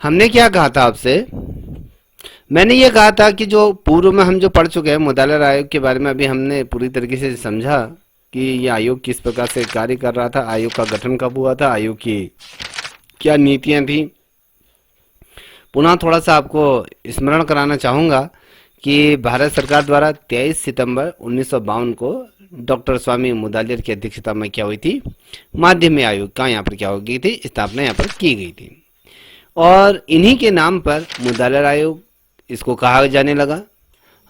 हमने क्या कहा था आपसे? मैंने ये कहा था कि जो पूर्व में हम जो पढ़ चुके हैं मुदालिर आयोग के बारे में, अभी हमने पूरी तरीके से समझा कि ये आयोग किस प्रकार से कार्य कर रहा था, आयोग का गठन कब हुआ था, आयोग की क्या नीतियां थी। पुनः थोड़ा सा आपको स्मरण कराना चाहूँगा कि भारत सरकार द्वारा 23 सितंबर 1952 को डॉक्टर स्वामी मुदालिर की अध्यक्षता में क्या हुई थी, माध्यमिक आयोग का यहाँ पर क्या हो गई थी, स्थापना यहाँ पर की गई थी। और इन्हीं के नाम पर मुदालिर आयोग इसको कहा जाने लगा।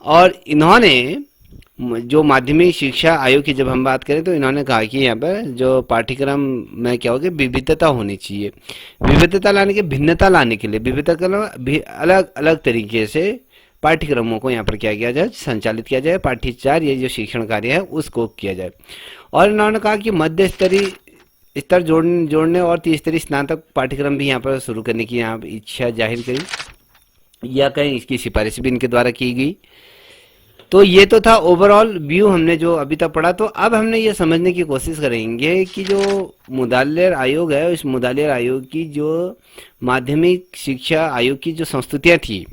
और इन्होंने जो माध्यमिक शिक्षा आयोग की जब हम बात करें तो इन्होंने कहा कि यहाँ पर जो पाठ्यक्रम में क्या होगा, विविधता होनी चाहिए। विविधता लाने के, भिन्नता लाने के लिए, विविधता भी अलग अलग तरीके से पाठ्यक्रमों को यहाँ पर क्या किया जाए, संचालित किया जाए, पाठ्यचार्य ये जो शिक्षण कार्य है उसको किया जाए। और इन्होंने कहा कि मध्य स्तरीय स्तर जोड़ने और तीसरी स्नातक पाठ्यक्रम भी यहाँ पर शुरू करने की यहाँ इच्छा जाहिर करी, या कहीं इसकी सिफारिश भी इनके द्वारा की गई। तो ये तो था ओवरऑल व्यू हमने जो अभी तक पढ़ा। तो अब हमने ये समझने की कोशिश करेंगे कि जो मुदालिर आयोग है, उस मुदालिर आयोग की जो माध्यमिक शिक्षा आयोग की जो संस्तुतियाँ थी,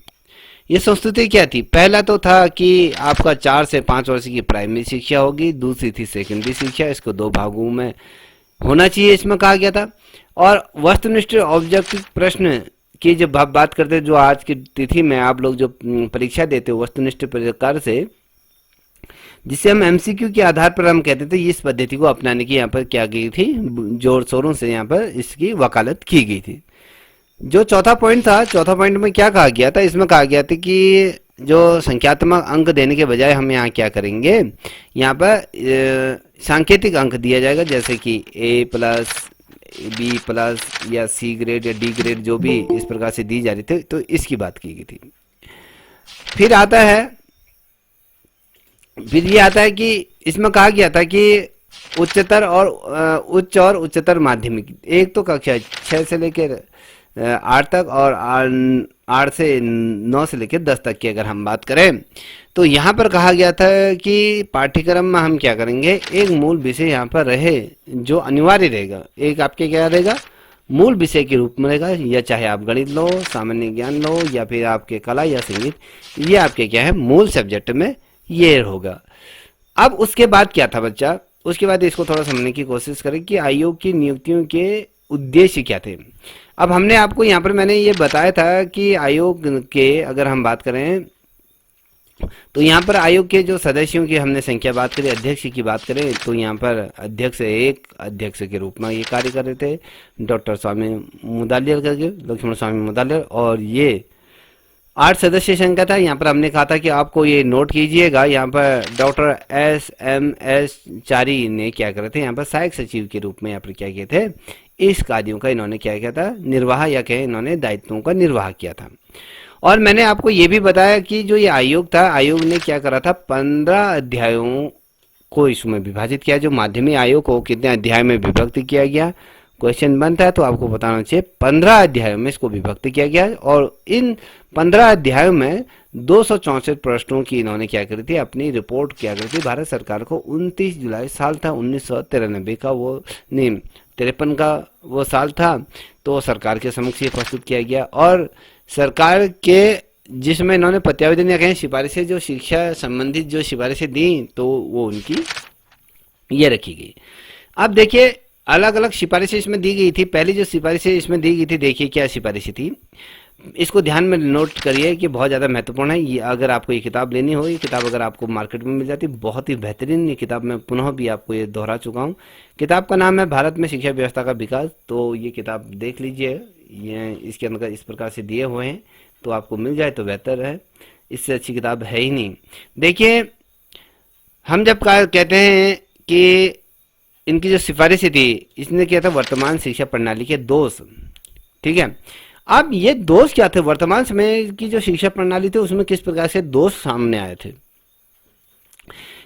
ये संस्तुति क्या थी? पहला तो था कि आपका 4 से 5 वर्ष की प्राइमरी शिक्षा होगी, दूसरी थी सेकेंडरी शिक्षा, इसको 2 भागों में होना चाहिए, इसमें कहा गया था। और वस्तुनिष्ठ ऑब्जेक्टिव प्रश्न की जब आप बात करते हैं, जो आज की तिथि में आप लोग जो परीक्षा देते हो वस्तुनिष्ठ प्रकार से, जिसे हम एमसीक्यू के आधार पर हम कहते थे, इस पद्धति को अपनाने की यहाँ पर क्या गई थी, जोर शोरों से यहाँ पर इसकी वकालत की गई थी। जो चौथा पॉइंट था, चौथा पॉइंट में क्या कहा गया था, इसमें कहा गया था कि जो संख्यात्मक अंक देने के बजाय हम यहाँ क्या करेंगे, यहाँ पर सांकेतिक अंक दिया जाएगा, जैसे कि ए प्लस, बी प्लस या सी ग्रेड या डी ग्रेड, जो भी इस प्रकार से दी जा रही थी, तो इसकी बात की गई थी। फिर आता है, फिर ये आता है कि इसमें कहा गया था कि उच्चतर और उच्च और उच्चतर माध्यमिक, एक तो कक्षा 6 से लेकर 8 तक, और 8 से 9 से लेकर 10 तक की अगर हम बात करें, तो यहाँ पर कहा गया था कि पाठ्यक्रम में हम क्या करेंगे, एक मूल विषय यहाँ पर रहे जो अनिवार्य रहेगा। एक आपके क्या रहेगा, मूल विषय के रूप में रहेगा, या चाहे आप गणित लो, सामान्य ज्ञान लो, या फिर आपके कला या संगीत, ये आपके क्या है, मूल सब्जेक्ट में ये होगा। अब उसके बाद क्या था बच्चा, उसके बाद इसको थोड़ा समझने की कोशिश करें कि आयोग की नियुक्तियों के उद्देश्य क्या थे। अब हमने आपको यहाँ पर मैंने ये बताया था कि आयोग के अगर हम बात करें तो यहाँ पर आयोग के जो सदस्यों की हमने संख्या बात करें, अध्यक्ष की बात करें, तो यहाँ पर अध्यक्ष एक अध्यक्ष के रूप में ये कार्य कर रहे थे डॉक्टर स्वामी मुदालिर करके, लक्ष्मण स्वामी मुदालिर। और ये 8 सदस्य संख्या था। यहाँ पर हमने कहा था कि आपको ये नोट कीजिएगा, यहाँ पर डॉक्टर SMS चारी ने क्या करे थे, यहाँ पर सहायक सचिव के रूप में यहाँ पर क्या किए थे, इस कार्यों का इन्होंने क्या किया था, निर्वाह, या कहें इन्होंने दायित्वों का निर्वाह किया था। और मैंने आपको ये भी बताया कि जो ये आयोग था, आयोग ने क्या करा था, 15 अध्यायों को इसमें विभाजित किया। जो माध्यमिक आयोग को कितने अध्याय में विभक्त किया गया, क्वेश्चन बनता है तो आपको बताना चाहिए 15 अध्यायों में इसको विभक्त किया गया। और इन 15 अध्यायों में 264 प्रश्नों की इन्होंने क्या करी थी, अपनी रिपोर्ट क्या करी थी भारत सरकार को। 29 जुलाई साल था 1993 का, वो नहीं 53 का वो साल था, तो सरकार के समक्ष ये प्रस्तुत किया गया। और सरकार के जिसमें इन्होंने प्रत्यावेदन या कहें सिफारिशें, जो शिक्षा संबंधित जो सिफारिशें दी, तो वो उनकी ये रखी गई। अब देखिए अलग अलग सिफारिशें इसमें दी गई थी। पहली जो सिफारिशें इसमें दी गई थी, देखिए क्या सिफारिशें थी, इसको ध्यान में नोट करिए कि बहुत ज़्यादा महत्वपूर्ण है। ये अगर आपको ये किताब लेनी हो, ये किताब अगर आपको मार्केट में मिल जाती, बहुत ही बेहतरीन ये किताब, मैं पुनः भी आपको ये दोहरा चुका हूँ। किताब का नाम है भारत में शिक्षा व्यवस्था का विकास। तो ये किताब देख लीजिए, ये इसके अंदर इस प्रकार से दिए हुए हैं, तो आपको मिल जाए तो बेहतर है, इससे अच्छी किताब है ही नहीं। देखिए हम जब कहते हैं कि इनकी जो सिफारिशें थी, इसने किया था वर्तमान शिक्षा प्रणाली के दोष, ठीक है। अब ये दोष क्या थे, वर्तमान समय की जो शिक्षा प्रणाली थी उसमें किस प्रकार से दोष सामने आए थे।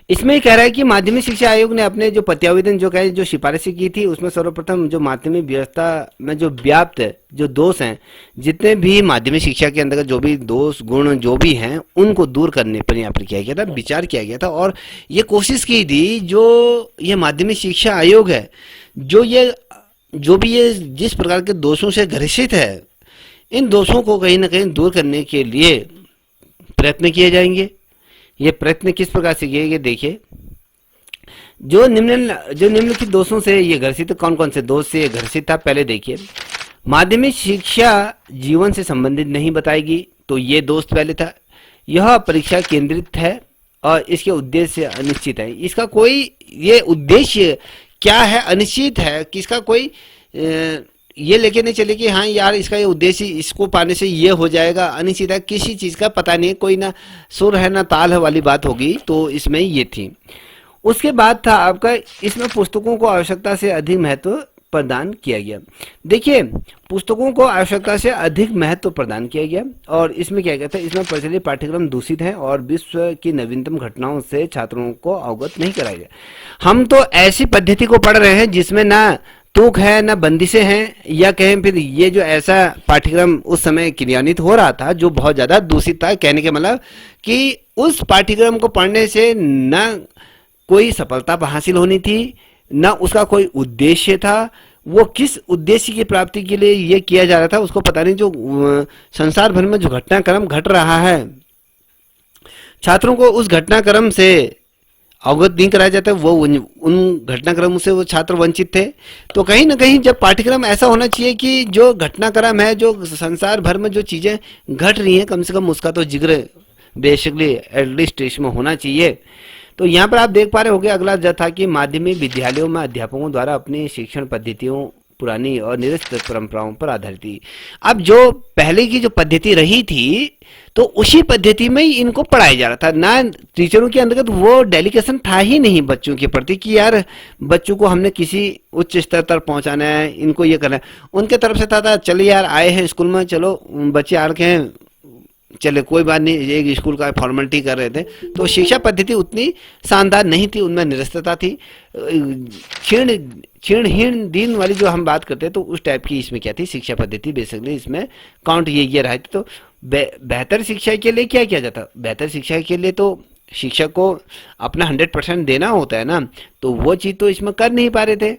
इसमें ही कह रहा है कि माध्यमिक शिक्षा आयोग ने अपने जो प्रत्यावेदन जो कहे, जो सिफारिशें की थी, उसमें सर्वप्रथम जो माध्यमिक व्यवस्था में जो व्याप्त जो दोष हैं, जितने भी माध्यमिक शिक्षा के अंतर्गत जो भी दोष गुण जो भी हैं, उनको दूर करने पर यहाँ पर किया गया था, विचार किया गया था। और ये कोशिश की थी, जो ये माध्यमिक शिक्षा आयोग है, जो भी ये जिस प्रकार के दोषों से ग्रसित है, इन दोषों को कहीं ना कहीं दूर करने के लिए प्रयत्न किए जाएंगे। ये प्रयत्न किस प्रकार से किए देखिए, जो निम्नलिखित दोषों से ये ग्रसित, कौन कौन से दोष से ये ग्रसित था पहले देखिए। माध्यमिक शिक्षा जीवन से संबंधित नहीं बताएगी, तो ये दोष पहले था। यह परीक्षा केंद्रित है और इसके उद्देश्य अनिश्चित है। इसका कोई ये उद्देश्य क्या है अनिश्चित है, किसका कोई ये लेके नहीं चले कि हाँ यार इसका ये उद्देश्य इसको पाने से ये हो जाएगा, अनिश्चित है, किसी चीज का पता नहीं, कोई ना सुर है ना ताल है वाली बात होगी। तो इसमें ये थी। उसके बाद था आपका, इसमें पुस्तकों को आवश्यकता से अधिक महत्व प्रदान किया गया। देखिए पुस्तकों को आवश्यकता से अधिक महत्व प्रदान किया गया और इसमें क्या कहता है, इसमें प्रचलित पाठ्यक्रम दूषित है और विश्व की नवीनतम घटनाओं से छात्रों को अवगत नहीं कराया गया। हम तो ऐसी पद्धति को पढ़ रहे हैं जिसमें ना तूक है ना बंदिशें हैं, या कहें फिर ये जो ऐसा पाठ्यक्रम उस समय क्रियान्वित हो रहा था जो बहुत ज्यादा दूषित था। कहने के मतलब कि उस पाठ्यक्रम को पढ़ने से न कोई सफलता हासिल होनी थी, ना उसका कोई उद्देश्य था। वो किस उद्देश्य की प्राप्ति के लिए ये किया जा रहा था उसको पता नहीं। जो संसार भर में जो घटनाक्रम घट रहा है, छात्रों को उस घटनाक्रम से अवगत नहीं कराया जाता, वो उन घटनाक्रमों से वो छात्र वंचित थे। तो कहीं ना कहीं जब पाठ्यक्रम ऐसा होना चाहिए कि जो घटनाक्रम है, जो संसार भर में जो चीजें घट रही हैं, कम से कम उसका तो जिक्र बेसिकली एटलीस्ट इसमें होना चाहिए। तो यहाँ पर आप देख पा रहे होंगे, अगला जो था कि माध्यमिक विद्यालयों में अध्यापकों द्वारा अपनी शिक्षण पद्धतियों पुरानी और निरस्त परंपराओं पर आधारित थी। अब जो पहले की जो पद्धति रही थी तो उसी पद्धति में ही इनको पढ़ाया जा रहा था ना। टीचरों के अंतर्गत वो डेलिकेशन था ही नहीं बच्चों के प्रति कि यार बच्चों को हमने किसी उच्च स्तर तक पहुंचाना है, इनको ये करना है। उनके तरफ से था चलिए यार आए हैं स्कूल में, चलो बच्चे आ रखे हैं, चले कोई बात नहीं, एक स्कूल का फॉर्मेलिटी कर रहे थे। तो शिक्षा पद्धति उतनी शानदार नहीं थी, उनमें निरस्तता थी, क्षीणहीन दिन वाली जो हम बात करते हैं, तो उस टाइप की इसमें क्या थी शिक्षा पद्धति। बेसिकली इसमें काउंट ये रहा था। तो बेहतर शिक्षा के लिए क्या किया जाता, बेहतर शिक्षा के लिए तो शिक्षक को अपना 100% देना होता है ना, तो वो चीज तो इसमें कर नहीं पा रहे थे।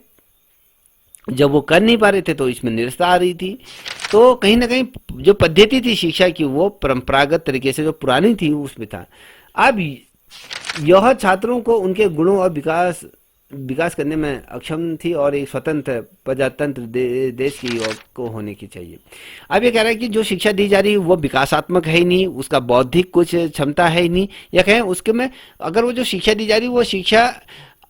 जब वो कर नहीं पा रहे थे तो इसमें निरस्ता आ रही थी। तो कहीं ना कहीं जो पद्धति थी शिक्षा की वो परंपरागत तरीके से जो पुरानी थी उसमें था। अब यह छात्रों को उनके गुणों और विकास करने में अक्षम थी और एक स्वतंत्र प्रजातंत्र देश की ओर को होने की चाहिए। अब ये कह रहा है कि जो शिक्षा दी जा रही है वो विकासात्मक है ही नहीं, उसका बौद्धिक कुछ क्षमता है ही नहीं, या कहें उसके में अगर वो जो शिक्षा दी जा रही है वो शिक्षा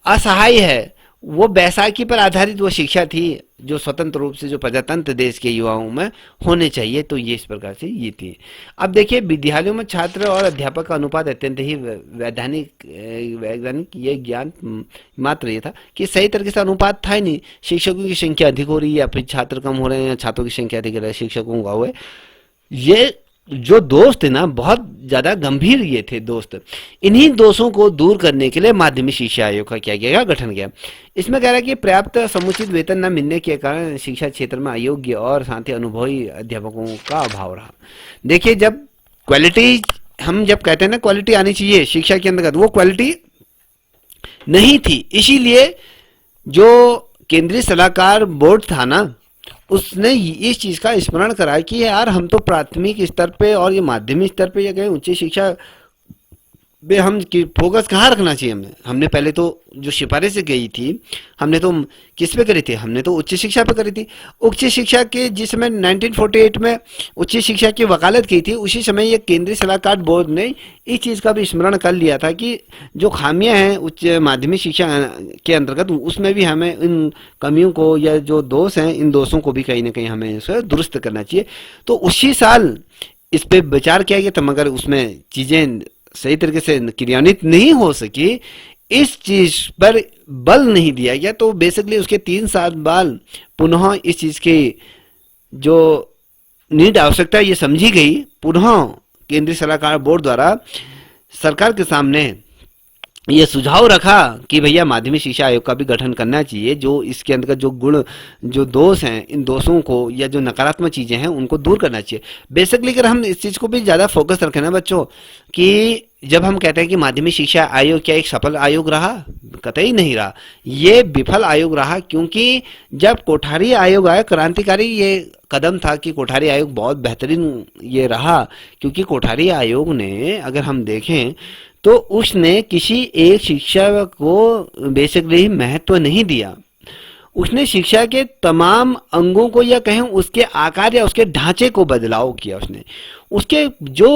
असहाय है, वो बैसाखी पर आधारित वो शिक्षा थी जो स्वतंत्र रूप से जो प्रजातंत्र देश के युवाओं में होने चाहिए। तो ये इस प्रकार से ये थी। अब देखिए विद्यालयों में छात्र और अध्यापक का अनुपात अत्यंत ही वैज्ञानिक ये ज्ञान मात्र ये था कि सही तरीके से अनुपात था ही नहीं। शिक्षकों की संख्या अधिक हो रही है या फिर छात्र कम हो रहे हैं, छात्रों की संख्या अधिक हो रही है, शिक्षकों का हुआ। ये जो दोस्त थे ना बहुत ज्यादा गंभीर ये थे दोस्त। इन्हीं दोषों को दूर करने के लिए माध्यमिक शिक्षा आयोग का क्या किया गठन किया। इसमें कह रहा है कि पर्याप्त समुचित वेतन न मिलने के कारण शिक्षा क्षेत्र में अयोग्य और साथ ही अनुभवी अध्यापकों का अभाव रहा। देखिए जब क्वालिटी हम जब कहते हैं ना क्वालिटी आनी चाहिए शिक्षा के अंतर्गत, वो क्वालिटी नहीं थी। इसीलिए जो केंद्रीय सलाहकार बोर्ड था ना उसने इस चीज का स्मरण करा कि यार हम तो प्राथमिक स्तर पे और ये माध्यमिक स्तर पे या कहीं उच्च शिक्षा पे हम फोकस कहाँ रखना चाहिए। हमने पहले तो जो सिफारिश गई थी हमने तो किस पे करी थी, हमने तो उच्च शिक्षा पे करी थी। उच्च शिक्षा के जिस समय 1948 में उच्च शिक्षा की वकालत की थी उसी समय ये केंद्रीय सलाहकार बोर्ड ने इस चीज का भी स्मरण कर लिया था कि जो खामियां हैं उच्च माध्यमिक शिक्षा के अंतर्गत उसमें भी हमें इन कमियों को या जो दोष हैं इन दोषों को भी कहीं ना कहीं हमें इसे दुरुस्त करना चाहिए। तो उसी साल इस पे विचार किया गया था मगर उसमें चीजें सही तरीके से क्रियान्वित नहीं हो सकी, इस चीज पर बल नहीं दिया गया। तो बेसिकली उसके 3 साल बाद पुनः इस चीज की जो नीड आवश्यकता ये समझी गई, पुनः केंद्रीय सलाहकार बोर्ड द्वारा सरकार के सामने ये सुझाव रखा कि भैया माध्यमिक शिक्षा आयोग का भी गठन करना चाहिए, जो इसके अंतर्गत जो गुण जो दोष हैं इन दोषों को या जो नकारात्मक चीजें हैं उनको दूर करना चाहिए। बेसिकली अगर हम इस चीज को भी ज्यादा फोकस रखें ना बच्चों कि जब हम कहते हैं कि माध्यमिक शिक्षा आयोग क्या एक सफल आयोग रहा, कतई नहीं रहा, ये विफल आयोग रहा। क्योंकि जब कोठारी आयोग आया, क्रांतिकारी ये कदम था कि कोठारी आयोग बहुत बेहतरीन ये रहा। क्योंकि कोठारी आयोग ने अगर हम देखें तो उसने किसी एक शिक्षा को बेसिकली महत्व नहीं दिया, उसने शिक्षा के तमाम अंगों को या कहें उसके आकार या उसके ढांचे को बदलाव किया। उसने उसके जो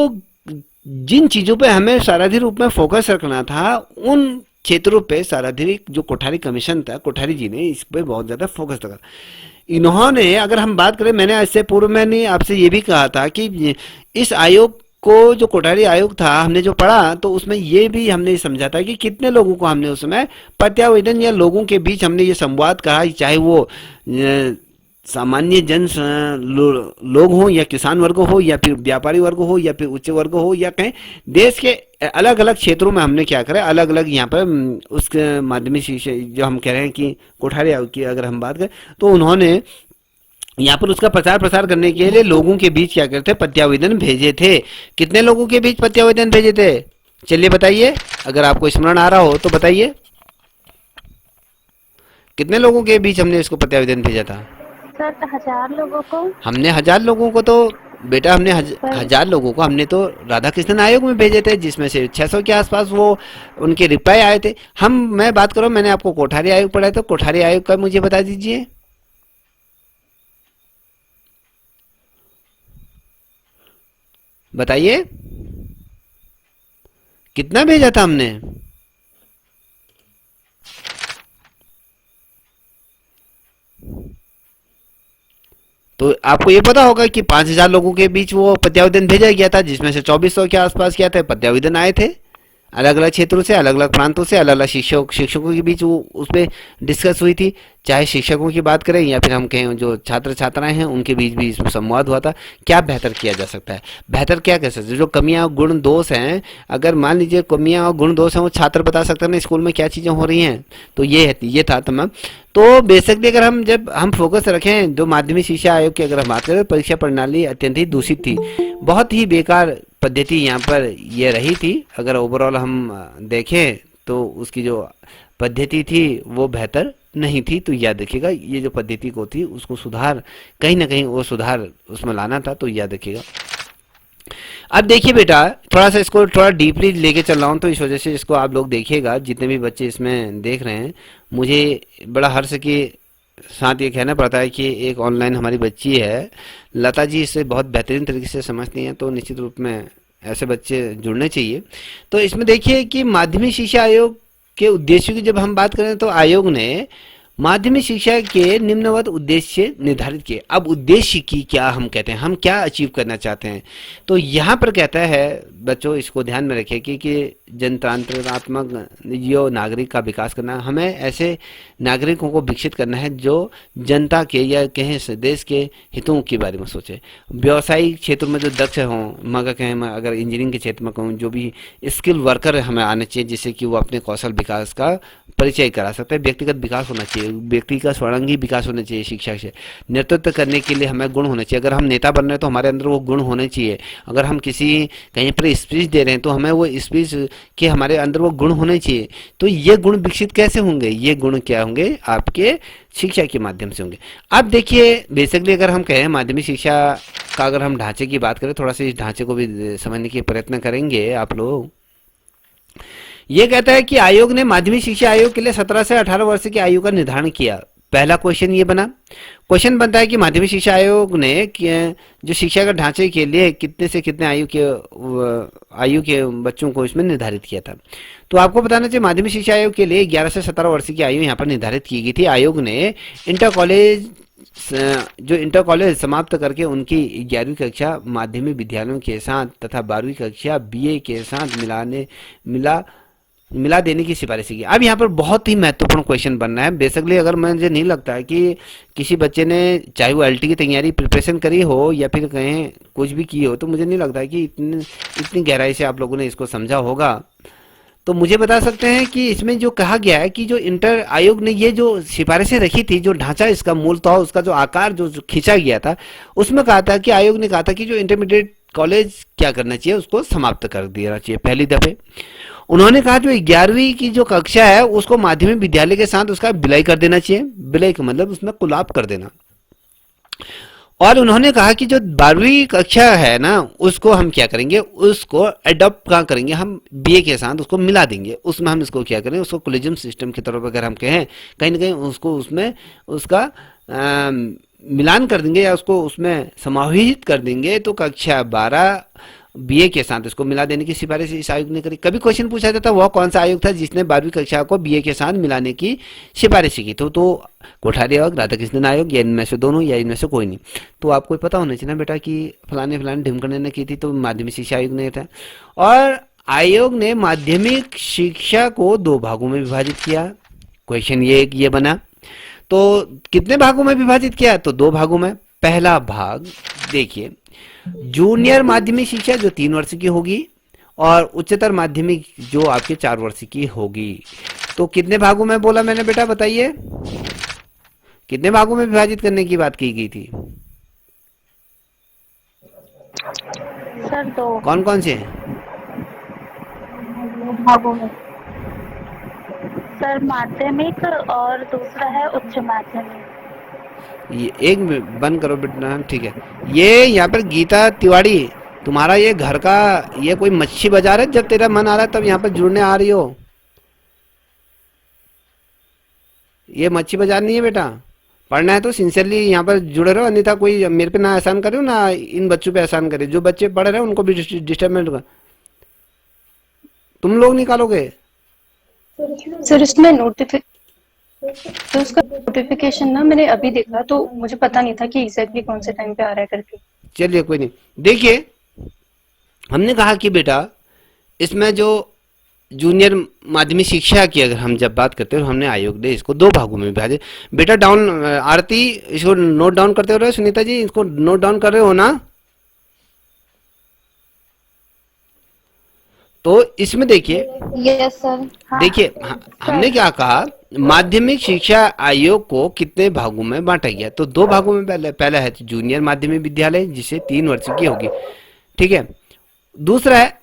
जिन चीज़ों पे हमें साराधिक रूप में फोकस रखना था, उन क्षेत्रों पे साराधिक जो कोठारी कमीशन था, कोठारी जी ने इस पे बहुत ज़्यादा फोकस रखा। इन्होंने, अगर हम बात करें, मैंने इससे पूर्व मैंने आपसे ये भी कहा था कि इस आयोग को, जो कोठारी आयोग था, हमने जो पढ़ा तो उसमें ये भी हमने समझा था कि कितने लोगों को हमने उस समय प्रत्यावेदन या लोगों के बीच हमने ये संवाद कहा, चाहे वो सामान्य लोग हों या किसान वर्ग हो या फिर व्यापारी वर्ग हो या फिर उच्च वर्ग हो या कहें देश के अलग अलग क्षेत्रों में हमने क्या करा, अलग अलग यहाँ पर उसके माध्यमिक शिक्षा जो हम कह रहे हैं कि कोठारी आयोग की अगर हम बात करें तो उन्होंने यहाँ पर उसका प्रचार प्रसार करने के लिए लोगों के बीच क्या करते, प्रत्यावेदन भेजे थे। कितने लोगों के बीच प्रत्यावेदन भेजे थे, चलिए बताइए, अगर आपको स्मरण आ रहा हो तो बताइए, कितने लोगों के बीच हमने इसको प्रत्यावेदन भेजा था? सर 1000 लोगों को। हमने 1000 लोगों को तो बेटा, हमने 1000 लोगों को हमने तो राधा कृष्णन आयोग में भेजे थे, जिसमें से 600 के आसपास वो उनके रिप्लाई आए थे। मैं बात करूँ, मैंने आपको कोठारी आयोग पढ़ा है, तो कोठारी आयोग का मुझे बता दीजिए। बताइए कितना भेजा था हमने? तो आपको ये पता होगा कि 5000 लोगों के बीच वो प्रत्यावेदन भेजा गया था, जिसमें से 2400 के आसपास क्या थे, प्रत्यावेदन आए थे अलग अलग क्षेत्रों से, अलग अलग प्रांतों से, अलग अलग शिक्षकों के बीच वो उस पर डिस्कस हुई थी। चाहे शिक्षकों की बात करें या फिर हम कहें जो छात्र छात्राएं हैं उनके बीच भी इसमें संवाद हुआ था। क्या बेहतर किया जा सकता है, बेहतर क्या कह सकते हैं, जो कमियां गुण दोष हैं, अगर मान लीजिए कमियां और गुण दोष हैं वो छात्र बता सकते हैं ना स्कूल में क्या चीज़ें हो रही हैं, तो ये था तमाम। तो बेसिकली अगर जब हम फोकस रखें, जो माध्यमिक शिक्षा आयोग की अगर हम बात करें, परीक्षा प्रणाली अत्यंत ही दूषित थी, बहुत ही बेकार पद्धति यहाँ पर ये रही थी। अगर ओवरऑल हम देखें तो उसकी जो पद्धति थी वो बेहतर नहीं थी। तो याद रखिएगा, ये जो पद्धति को थी उसको सुधार, कहीं ना कहीं वो सुधार उसमें लाना था, तो याद रखिएगा। अब देखिए बेटा, थोड़ा सा इसको थोड़ा डीपली लेके चल रहा हूँ, तो इस वजह से इसको आप लोग देखिएगा, जितने भी बच्चे इसमें देख रहे हैं। मुझे बड़ा हर्ष के साथ ये कहना पड़ता है कि एक ऑनलाइन हमारी बच्ची है लता जी, इसे बहुत बेहतरीन तरीके से समझती हैं, तो निश्चित रूप में ऐसे बच्चे जुड़ने चाहिए। तो इसमें देखिए कि माध्यमिक शिक्षा आयोग के उद्देश्यों की जब हम बात करें तो आयोग ने माध्यमिक शिक्षा के निम्नवत उद्देश्य निर्धारित किए। अब उद्देश्य की क्या हम कहते हैं, हम क्या अचीव करना चाहते हैं, तो यहाँ पर कहता है बच्चों, इसको ध्यान में रखें कि जनतांत्रात्मक जो नागरिक का विकास करना, हमें ऐसे नागरिकों को विकसित करना है जो जनता के या कहें देश के हितों के बारे में सोचे। व्यवसायिक क्षेत्र में जो दक्ष हों, मगर कहें मैं अगर इंजीनियरिंग के क्षेत्र में कहूँ, जो भी स्किल वर्कर हमें आने चाहिए, जिससे कि वो अपने कौशल विकास का परिचय करा सकते हैं। व्यक्तिगत विकास होना चाहिए, व्यक्ति का स्वर्णांगी विकास होना चाहिए शिक्षा से। नेतृत्व करने के लिए हमें गुण होना चाहिए, अगर हम नेता बन रहे हैं तो हमारे अंदर वो गुण होने चाहिए। अगर हम किसी कहीं पर स्पीच दे रहे हैं तो हमें वो स्पीच के हमारे अंदर वो गुण होने चाहिए। तो ये गुण विकसित कैसे होंगे, ये गुण क्या होंगे, आपके शिक्षा के माध्यम से होंगे। अब देखिए बेसिकली अगर हम कहें माध्यमिक शिक्षा का, अगर हम ढांचे की बात करें, थोड़ा सा इस ढांचे को भी समझने के प्रयत्न करेंगे आप लोग। ये कहता है कि आयोग ने माध्यमिक शिक्षा आयोग के लिए 17 से 18 वर्ष की आयु का निर्धारण किया। पहला क्वेश्चन ये बना, क्वेश्चन बनता है कि माध्यमिक शिक्षा आयोग ने जो शिक्षा का ढांचे के लिए कितने से कितने आयु के बच्चों को इसमें निर्धारित किया था। तो आपको बताना चाहिए माध्यमिक शिक्षा आयोग के लिए 11 से 17 वर्ष की आयु यहाँ पर निर्धारित की गई थी। आयोग ने इंटर कॉलेज समाप्त करके उनकी 11वीं कक्षा माध्यमिक विद्यालयों के साथ तथा 12वीं कक्षा बीए के साथ मिला देने की सिफारिश की। अब यहाँ पर बहुत ही महत्वपूर्ण क्वेश्चन बनना है। बेसिकली अगर मुझे नहीं लगता है कि किसी बच्चे ने, चाहे वो एलटी की तैयारी प्रिपरेशन करी हो या फिर कहें कुछ भी की हो, तो मुझे नहीं लगता है कि इतनी गहराई से आप लोगों ने इसको समझा होगा। तो मुझे बता सकते हैं कि इसमें जो कहा गया है कि जो इंटर आयोग ने ये जो सिफारिशें रखी थी, जो ढांचा इसका मूल था, उसका जो आकार जो खींचा गया था, उसमें कहा था कि आयोग ने कहा था कि जो इंटरमीडिएट कॉलेज क्या करना चाहिए, उसको समाप्त कर देना चाहिए पहली दफे। उन्होंने कहा जो 11वीं की जो कक्षा है उसको माध्यमिक विद्यालय के साथ उसका विलय कर देना चाहिए। विलय का मतलब उसमें कुलाप कर देना। और उन्होंने कहा कि जो 12वीं कक्षा है ना उसको हम क्या करेंगे, उसको अडॉप्ट कहाँ करेंगे, हम बीए के साथ उसको मिला देंगे। उसमें हम इसको क्या करें, उसको कॉलेजियम सिस्टम के तौर पर अगर हम कहें, कहीं ना कहीं उसको उसमें उसका मिलान कर देंगे या उसको उसमें समाहित कर देंगे। तो कक्षा 12 बीए के साथ इसको मिला देने की सिफारिश इस आयोग ने करी। कभी क्वेश्चन पूछा जाता वह कौन सा आयोग था जिसने 12वीं कक्षा को बीए के साथ मिलाने की सिफारिश की, तो कोठारी आयोग, राधाकृष्णन आयोग, या इनमें से दोनों, या इनमें से कोई नहीं। तो आपको पता होना चाहिए ना बेटा कि फलाने फलाने ढिमकने ने की थी, तो माध्यमिक शिक्षा आयोग ने था। और आयोग ने माध्यमिक शिक्षा को 2 भागों में विभाजित किया। क्वेश्चन ये बना, तो कितने भागों में विभाजित किया, तो 2 भागों में। पहला भाग देखिए, जूनियर माध्यमिक शिक्षा जो 3 वर्ष की होगी और उच्चतर माध्यमिक जो आपके 4 वर्ष की होगी। तो कितने भागों में बोला मैंने बेटा, बताइए कितने भागों में विभाजित करने की बात की गई थी? सर 2 कौन कौन से? भागों में। सर माध्यमिक और दूसरा है उच्च माध्यमिक। ये एक बंद करो बेटा, ठीक है। ये यहाँ पर गीता तिवारी, तुम्हारा ये घर का ये कोई मच्छी बाजार है, जब तेरा मन आ रहा है तब यहाँ पर जुड़ने आ रही हो? ये मच्छी बाजार नहीं है बेटा। पढ़ना है तो सिंसियरली यहाँ पर जुड़े रहो, अन्यथा कोई मेरे पे ना एहसान करे ना इन बच्चों पे एहसान करे। जो बच्चे पढ़ रहे हैं उनको भी डिस्टर्बमेंट कर, तुम लोग निकालोगे। सर इसमें तो उसका नोटिफिकेशन ना मैंने अभी देखा, तो मुझे पता नहीं था कि एग्जैक्टली कौन से टाइम पे आ रहा है करके। चलिए कोई नहीं। देखिए हमने कहा कि बेटा इसमें जो जूनियर माध्यमिक शिक्षा की अगर हम जब बात करते हैं, हमने आयोग ने इसको 2 भागों में विभाजित। बेटा डाउन आरती इसको नोट डाउन करते हो रहे, सुनीता जी इसको नोट डाउन कर रहे हो ना? तो इसमें देखिए, यस सर। देखिए हमने क्या कहा, माध्यमिक शिक्षा आयोग को कितने भागों में बांटा गया, तो 2 भागों में। पहला है जूनियर माध्यमिक विद्यालय जिसे 3 वर्ष की होगी, ठीक है। दूसरा है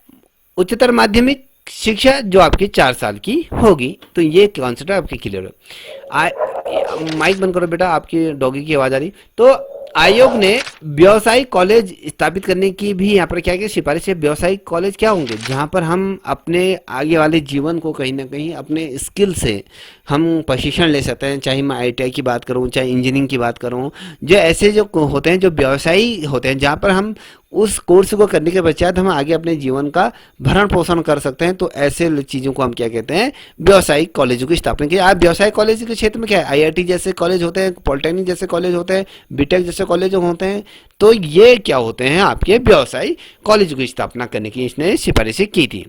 उच्चतर माध्यमिक शिक्षा जो आपकी 4 साल की होगी। तो ये कॉन्सेप्ट आपके क्लियर हो। माइक बंद करो बेटा, आपकी डॉगी की आवाज आ रही। तो आयोग ने व्यावसायिक कॉलेज स्थापित करने की भी यहाँ पर क्या क्या सिफारिश है। व्यावसायिक कॉलेज क्या होंगे, जहाँ पर हम अपने आगे वाले जीवन को कहीं ना कहीं अपने स्किल से हम प्रशिक्षण ले सकते हैं। चाहे मैं आईटीआई की बात करूँ, चाहे इंजीनियरिंग की बात करूँ, जो ऐसे जो होते हैं जो व्यवसायी होते हैं, जहाँ पर हम उस कोर्स को करने के पश्चात हम आगे अपने जीवन का भरण पोषण कर सकते हैं। तो ऐसे चीज़ों को हम क्या कहते हैं, व्यावसायिक कॉलेजों की स्थापना की। आप व्यावसायिक कॉलेज के क्षेत्र में क्या है, आईआईटी जैसे कॉलेज होते हैं, पॉलिटेक्निक जैसे कॉलेज होते हैं, बीटेक जैसे कॉलेज होते हैं। तो ये क्या होते हैं, आपके व्यवसायिक कॉलेजों की स्थापना करने की इसने सिफारिश की थी।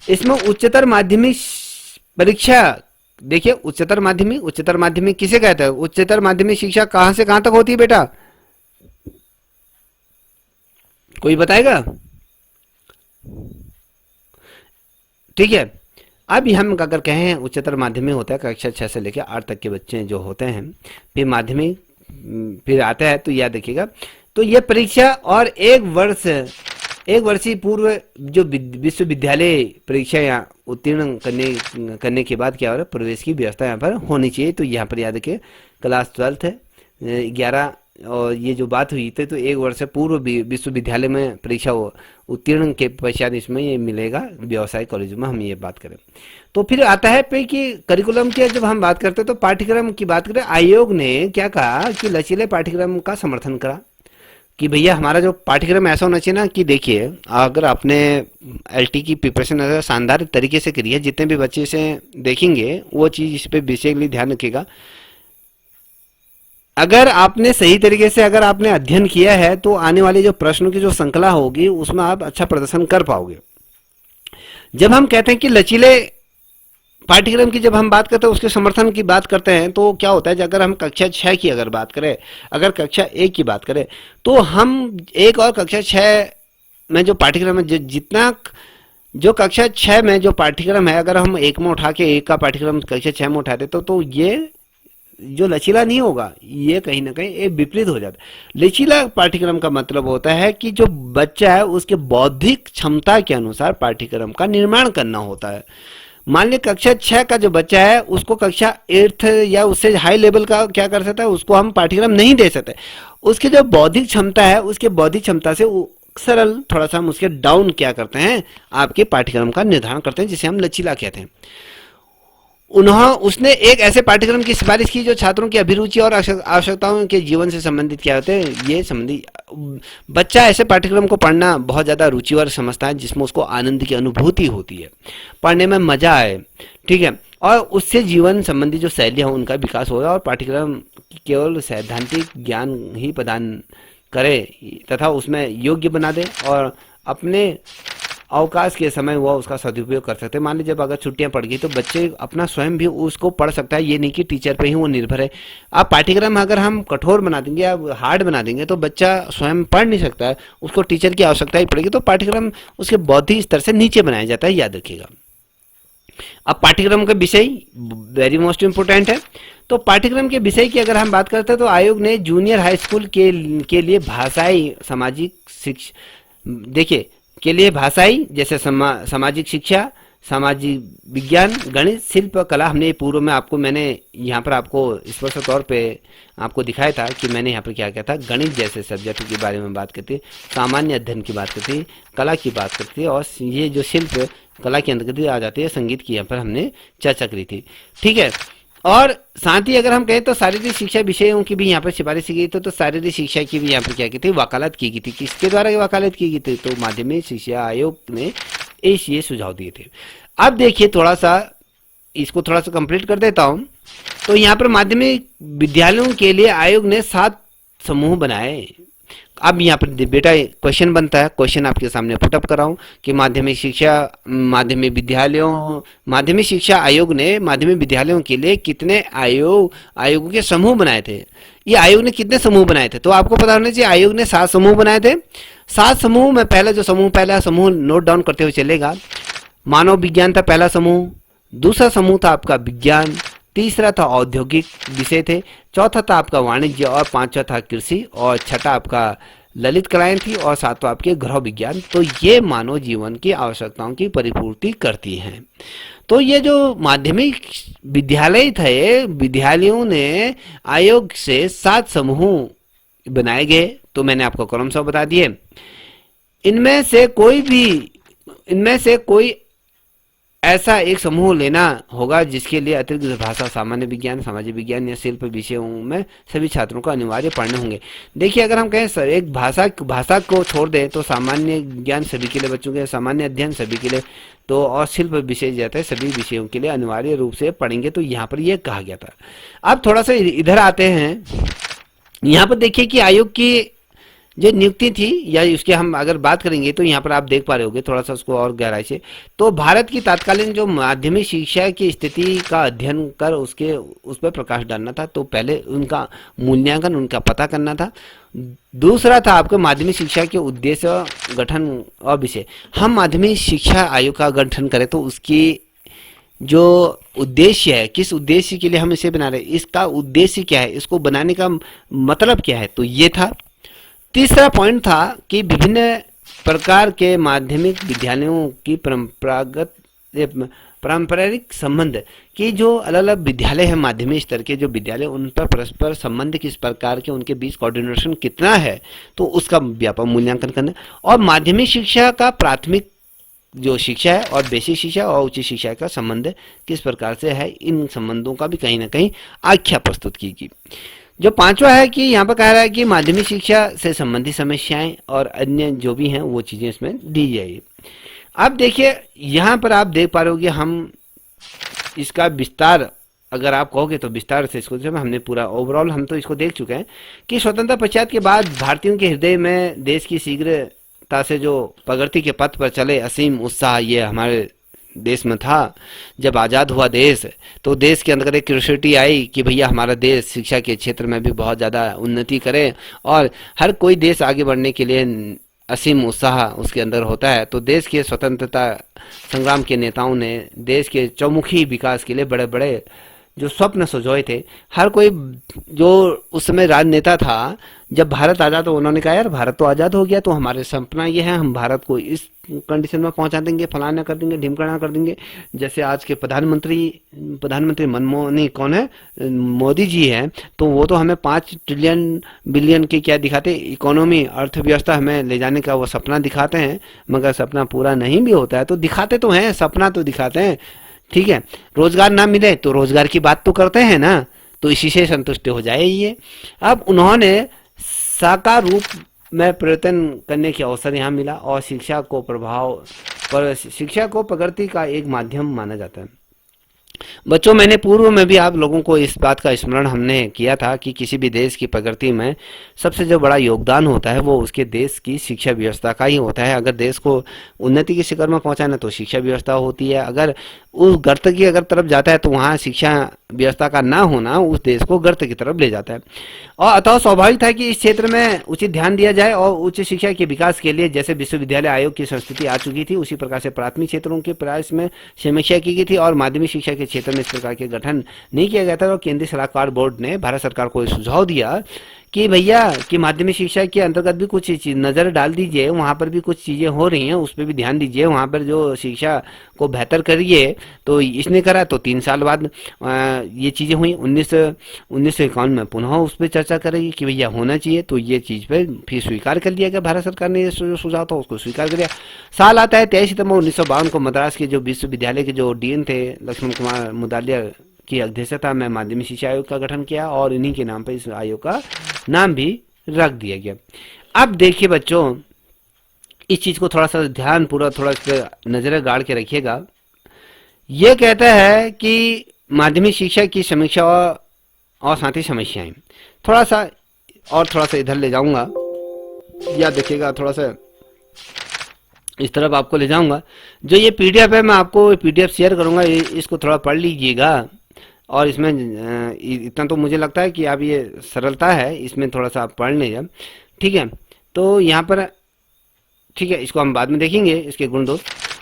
इसमें उच्चतर माध्यमिक परीक्षा देखिए, उच्चतर माध्यमिक किसे कहते हैं? उच्चतर माध्यमिक शिक्षा कहां से कहां तक होती है बेटा, कोई बताएगा? ठीक है। अब हम अगर कहें उच्चतर माध्यमिक होता है कक्षा 6 से लेकर 8 तक के बच्चे जो होते हैं, फिर माध्यमिक फिर आता है, तो याद रखिएगा। तो ये परीक्षा और 1 वर्षीय पूर्व जो विश्वविद्यालय परीक्षा यहाँ उत्तीर्ण करने के बाद क्या हो रहा है, प्रवेश की व्यवस्था यहाँ पर होनी चाहिए। तो यहाँ पर याद रखिए क्लास 12 है 11 और ये जो बात हुई थी, तो 1 वर्ष पूर्व विश्वविद्यालय में परीक्षा उत्तीर्ण के पश्चात इसमें ये मिलेगा व्यवसायिक कॉलेजों में, हम ये बात करें। तो फिर आता है पे कि करिकुलम की जब हम बात करते हैं तो पाठ्यक्रम की बात करें। आयोग ने क्या कहा कि लचीले पाठ्यक्रम का समर्थन करा कि भैया हमारा जो पाठ्यक्रम ऐसा होना चाहिए ना कि देखिए, अगर आपने एलटी की प्रिपरेशन अगर शानदार तरीके से करी है, जितने भी बच्चे इसे देखेंगे वो चीज़ इस पर बेसिकली ध्यान रखिएगा। अगर आपने सही तरीके से अगर आपने अध्ययन किया है तो आने वाले जो प्रश्नों की जो श्रृंखला होगी उसमें आप अच्छा प्रदर्शन कर पाओगे। जब हम कहते हैं कि लचीले पाठ्यक्रम की जब हम बात करते हैं, उसके समर्थन की बात करते हैं, तो क्या होता है कि अगर हम कक्षा 6 की अगर बात करें, अगर कक्षा 1 की बात करें, तो हम 1 और कक्षा 6 में जो पाठ्यक्रम है, जितना जो कक्षा 6 में जो पाठ्यक्रम है, अगर हम 1 में उठा के 1 का पाठ्यक्रम कक्षा 6 में उठा देते तो ये जो लचीला नहीं होगा, ये कहीं ना कहीं एक विपरीत हो जाता है। लचीला पाठ्यक्रम का मतलब होता है कि जो बच्चा है उसके बौद्धिक क्षमता के अनुसार पाठ्यक्रम का निर्माण करना होता है। मान लीजिए कक्षा 6 का जो बच्चा है उसको कक्षा 8 या उससे हाई लेवल का क्या कर सकता है, उसको हम पाठ्यक्रम नहीं दे सकते। उसकी जो बौद्धिक क्षमता है, उसके बौद्धिक क्षमता से सरल थोड़ा सा हम उसके डाउन क्या करते हैं, आपके पाठ्यक्रम का निर्धारण करते हैं, जिसे हम लचीला कहते हैं। उसने एक ऐसे पाठ्यक्रम की सिफारिश की जो छात्रों की अभिरुचि और आवश्यकताओं के जीवन से संबंधित क्या होते हैं, ये संबंधी बच्चा ऐसे पाठ्यक्रम को पढ़ना बहुत ज़्यादा रुचिवर समझता है जिसमें उसको आनंद की अनुभूति होती है, पढ़ने में मजा आए, ठीक है, और उससे जीवन संबंधी जो शैलियाँ उनका विकास होगा, और पाठ्यक्रम केवल सैद्धांतिक ज्ञान ही प्रदान करे तथा उसमें योग्य बना दे और अपने अवकाश के समय वह उसका सदुपयोग कर सकते हैं। मान लीजिए जब अगर छुट्टियां पड़ गई तो बच्चे अपना स्वयं भी उसको पढ़ सकता है, ये नहीं कि टीचर पे ही वो निर्भर है। आप पाठ्यक्रम अगर हम कठोर बना देंगे या हार्ड बना देंगे तो बच्चा स्वयं पढ़ नहीं सकता है, उसको टीचर की आवश्यकता ही पड़ेगी, तो पाठ्यक्रम उसके बौद्धिक स्तर से नीचे बनाया जाता है, याद रखिएगा। अब पाठ्यक्रम का विषय वेरी मोस्ट इम्पोर्टेंट है। तो पाठ्यक्रम के विषय की अगर हम बात करते हैं तो आयोग ने जूनियर हाई स्कूल के लिए भाषाई सामाजिक शिक्षा देखिए के लिए भाषाई जैसे सामाजिक शिक्षा, सामाजिक विज्ञान, गणित, शिल्प, कला, हमने पूर्व में मैंने यहाँ पर आपको स्पष्ट तौर पे आपको दिखाया था कि मैंने यहाँ पर क्या किया था, गणित जैसे सब्जेक्ट के बारे में बात करती, सामान्य अध्ययन की बात करती, कला की बात करती, और ये जो शिल्प कला के अंतर्गत आ जाती है, संगीत की यहाँ पर हमने चर्चा करी थी, ठीक है। और साथ ही अगर हम कहें तो शारीरिक शिक्षा विषयों की भी यहाँ पर सिफारिश की गई थी, तो शारीरिक शिक्षा की भी यहाँ पर क्या की थी, वकालत की गई थी। किसके द्वारा वकालत की गई थी, तो माध्यमिक शिक्षा आयोग ने ये सुझाव दिए थे। अब देखिए थोड़ा सा इसको थोड़ा सा कंप्लीट कर देता हूँ। तो यहाँ पर माध्यमिक विद्यालयों के लिए आयोग ने 7 समूह बनाए। अब यहाँ पर बेटा क्वेश्चन बनता है, क्वेश्चन आपके सामने पुटअप कराऊं कि माध्यमिक शिक्षा आयोग ने माध्यमिक विद्यालयों के लिए कितने आयोगों के समूह बनाए थे। ये आयोग ने कितने समूह बनाए थे, तो आपको पता होना चाहिए आयोग ने 7 समूह बनाए थे। 7 समूह में पहला समूह नोट डाउन करते हुए चलेगा। मानव विज्ञान था पहला समूह, दूसरा समूह था आपका विज्ञान, तीसरा था औद्योगिक विषय थे, चौथा था आपका वाणिज्य, और पांचवा था कृषि, और छठा आपका ललित कलाएं थी, और सातवां आपके गृह विज्ञान। तो ये मानव जीवन की आवश्यकताओं की परिपूर्ति करती हैं। तो ये जो माध्यमिक विद्यालय थे, विद्यालयों ने आयोग से 7 समूह बनाए गए, तो मैंने आपको क्रमशः बता दिए। इनमें से कोई ऐसा एक समूह लेना होगा जिसके लिए अतिरिक्त भाषा, सामान्य विज्ञान, सामाजिक विज्ञान या शिल्प विषयों में सभी छात्रों को अनिवार्य पढ़ने होंगे। देखिए अगर हम कहें सर एक भाषा को छोड़ दें तो सामान्य ज्ञान सभी के लिए बच्चों के, सामान्य अध्ययन सभी के लिए, तो और शिल्प विषय जाता है सभी विषयों के लिए अनिवार्य रूप से पढ़ेंगे, तो यहाँ पर यह कहा गया था। अब थोड़ा सा इधर आते हैं, यहाँ पर देखिए कि आयोग की जो नियुक्ति थी या उसके हम अगर बात करेंगे तो यहाँ पर आप देख पा रहे होंगे थोड़ा सा उसको और गहराई से। तो भारत की तत्कालीन जो माध्यमिक शिक्षा की स्थिति का अध्ययन कर उस पर प्रकाश डालना था। तो पहले उनका मूल्यांकन, उनका पता करना था। दूसरा था आपको माध्यमिक शिक्षा के उद्देश्य, गठन और विषय। हम माध्यमिक शिक्षा आयोग का गठन करें तो उसकी जो उद्देश्य है, किस उद्देश्य के लिए हम इसे बना रहे हैं, इसका उद्देश्य क्या है, इसको बनाने का मतलब क्या है, तो ये था। तीसरा पॉइंट था कि विभिन्न प्रकार के माध्यमिक विद्यालयों की पारंपरिक संबंध कि जो अलग अलग विद्यालय है, माध्यमिक स्तर के जो विद्यालय, उन पर परस्पर संबंध किस प्रकार के, उनके बीच कोऑर्डिनेशन कितना है, तो उसका व्यापक मूल्यांकन करना। और माध्यमिक शिक्षा का प्राथमिक जो शिक्षा है और बेसिक शिक्षा और उच्च शिक्षा का संबंध किस प्रकार से है, इन संबंधों का भी कहीं ना कहीं आख्या प्रस्तुत की गई। जो पांचवा है कि यहाँ पर कह रहा है कि माध्यमिक शिक्षा से संबंधित समस्याएं और अन्य जो भी हैं वो चीजें इसमें दी जाएगी। अब देखिए यहाँ पर आप देख पा रहे हो कि हम इसका विस्तार अगर आप कहोगे तो विस्तार से इसको हमने पूरा ओवरऑल हम तो इसको देख चुके हैं कि स्वतंत्रता पश्चात के बाद भारतीयों के हृदय में देश की शीघ्रता से जो प्रगति के पथ पर चले असीम उत्साह ये हमारे देश में था। जब आज़ाद हुआ देश तो देश के अंदर एक क्यूरियोसिटी आई कि भैया हमारा देश शिक्षा के क्षेत्र में भी बहुत ज़्यादा उन्नति करे, और हर कोई देश आगे बढ़ने के लिए असीम उत्साह उसके अंदर होता है। तो देश के स्वतंत्रता संग्राम के नेताओं ने देश के चौमुखी विकास के लिए बड़े बड़े जो स्वप्न सजोए थे, हर कोई जो उस समय राजनेता था, जब भारत आज़ाद हो उन्होंने कहा यार भारत तो आज़ाद हो गया, तो हमारे सपना ये है हम भारत को इस कंडीशन में पहुंचा देंगे, फलाना कर देंगे, ढिमकाना कर देंगे। जैसे आज के प्रधानमंत्री मनमोहन नहीं, कौन है, मोदी जी हैं, तो वो तो हमें 5 ट्रिलियन बिलियन की क्या दिखाते, इकोनॉमी अर्थव्यवस्था हमें ले जाने का वो सपना दिखाते हैं, मगर सपना पूरा नहीं भी होता है। तो दिखाते तो हैं, सपना तो दिखाते हैं, ठीक है। रोजगार ना मिले तो रोजगार की बात तो करते हैं ना, तो इसी से संतुष्ट हो जाए ये। अब उन्होंने साकार रूप में परिवर्तन करने के अवसर यहाँ मिला, और शिक्षा को प्रगति का एक माध्यम माना जाता है। बच्चों, मैंने पूर्व में भी आप लोगों को इस बात का स्मरण हमने किया था कि किसी भी देश की प्रगति में सबसे जो बड़ा योगदान होता है वो उसके देश की शिक्षा व्यवस्था का ही होता है। अगर देश को उन्नति के शिखर में पहुंचाना तो शिक्षा व्यवस्था होती है, अगर उस गर्त की अगर तरफ जाता है तो वहाँ शिक्षा व्यवस्था का ना होना उस देश को गर्त की तरफ ले जाता है। और अतः स्वाभाविक था कि इस क्षेत्र में उचित ध्यान दिया जाए, और उच्च शिक्षा के विकास के लिए जैसे विश्वविद्यालय आयोग की संस्कृति आ चुकी थी, उसी प्रकार से प्राथमिक क्षेत्रों के प्रयास में समीक्षा की गई थी, और माध्यमिक शिक्षा के क्षेत्र में इस प्रकार के गठन नहीं किया गया था। और केंद्रीय सलाहकार बोर्ड ने भारत सरकार को सुझाव दिया कि भैया कि माध्यमिक शिक्षा के अंतर्गत भी कुछ चीज नज़र डाल दीजिए, वहाँ पर भी कुछ चीज़ें हो रही हैं, उस पर भी ध्यान दीजिए, वहाँ पर जो शिक्षा को बेहतर करिए। तो इसने करा, तो 3 साल बाद ये चीज़ें हुई। 1951 में पुनः उस पर चर्चा करेगी कि भैया होना चाहिए, तो ये चीज़ पे फिर स्वीकार कर लिया गया, भारत सरकार ने जो सुझाव था उसको स्वीकार कर लिया। साल आता है 23 सितंबर 1952 को मद्रास के जो विश्वविद्यालय के जो डीन थे लक्ष्मण कुमार मुदालियर की अध्यक्षता में माध्यमिक शिक्षा आयोग का गठन किया, और इन्हीं के नाम पर इस आयोग का नाम भी रख दिया गया। अब देखिए बच्चों, इस चीज को थोड़ा सा ध्यान पूरा थोड़ा इस पर नजर गाड़ के रखिएगा। ये कहता है कि माध्यमिक शिक्षा की समीक्षा और साथ ही समस्याएं, थोड़ा सा इधर ले जाऊंगा, या देखिएगा थोड़ा सा इस तरफ आपको ले जाऊंगा। जो ये पीडीएफ है मैं आपको पीडीएफ शेयर करूंगा, इसको थोड़ा पढ़ लीजिएगा। और इसमें इतना तो मुझे लगता है कि अब ये सरलता है, इसमें थोड़ा सा आप पढ़ लीजिए, ठीक है। तो यहाँ पर ठीक है, इसको हम बाद में देखेंगे इसके गुण दोष।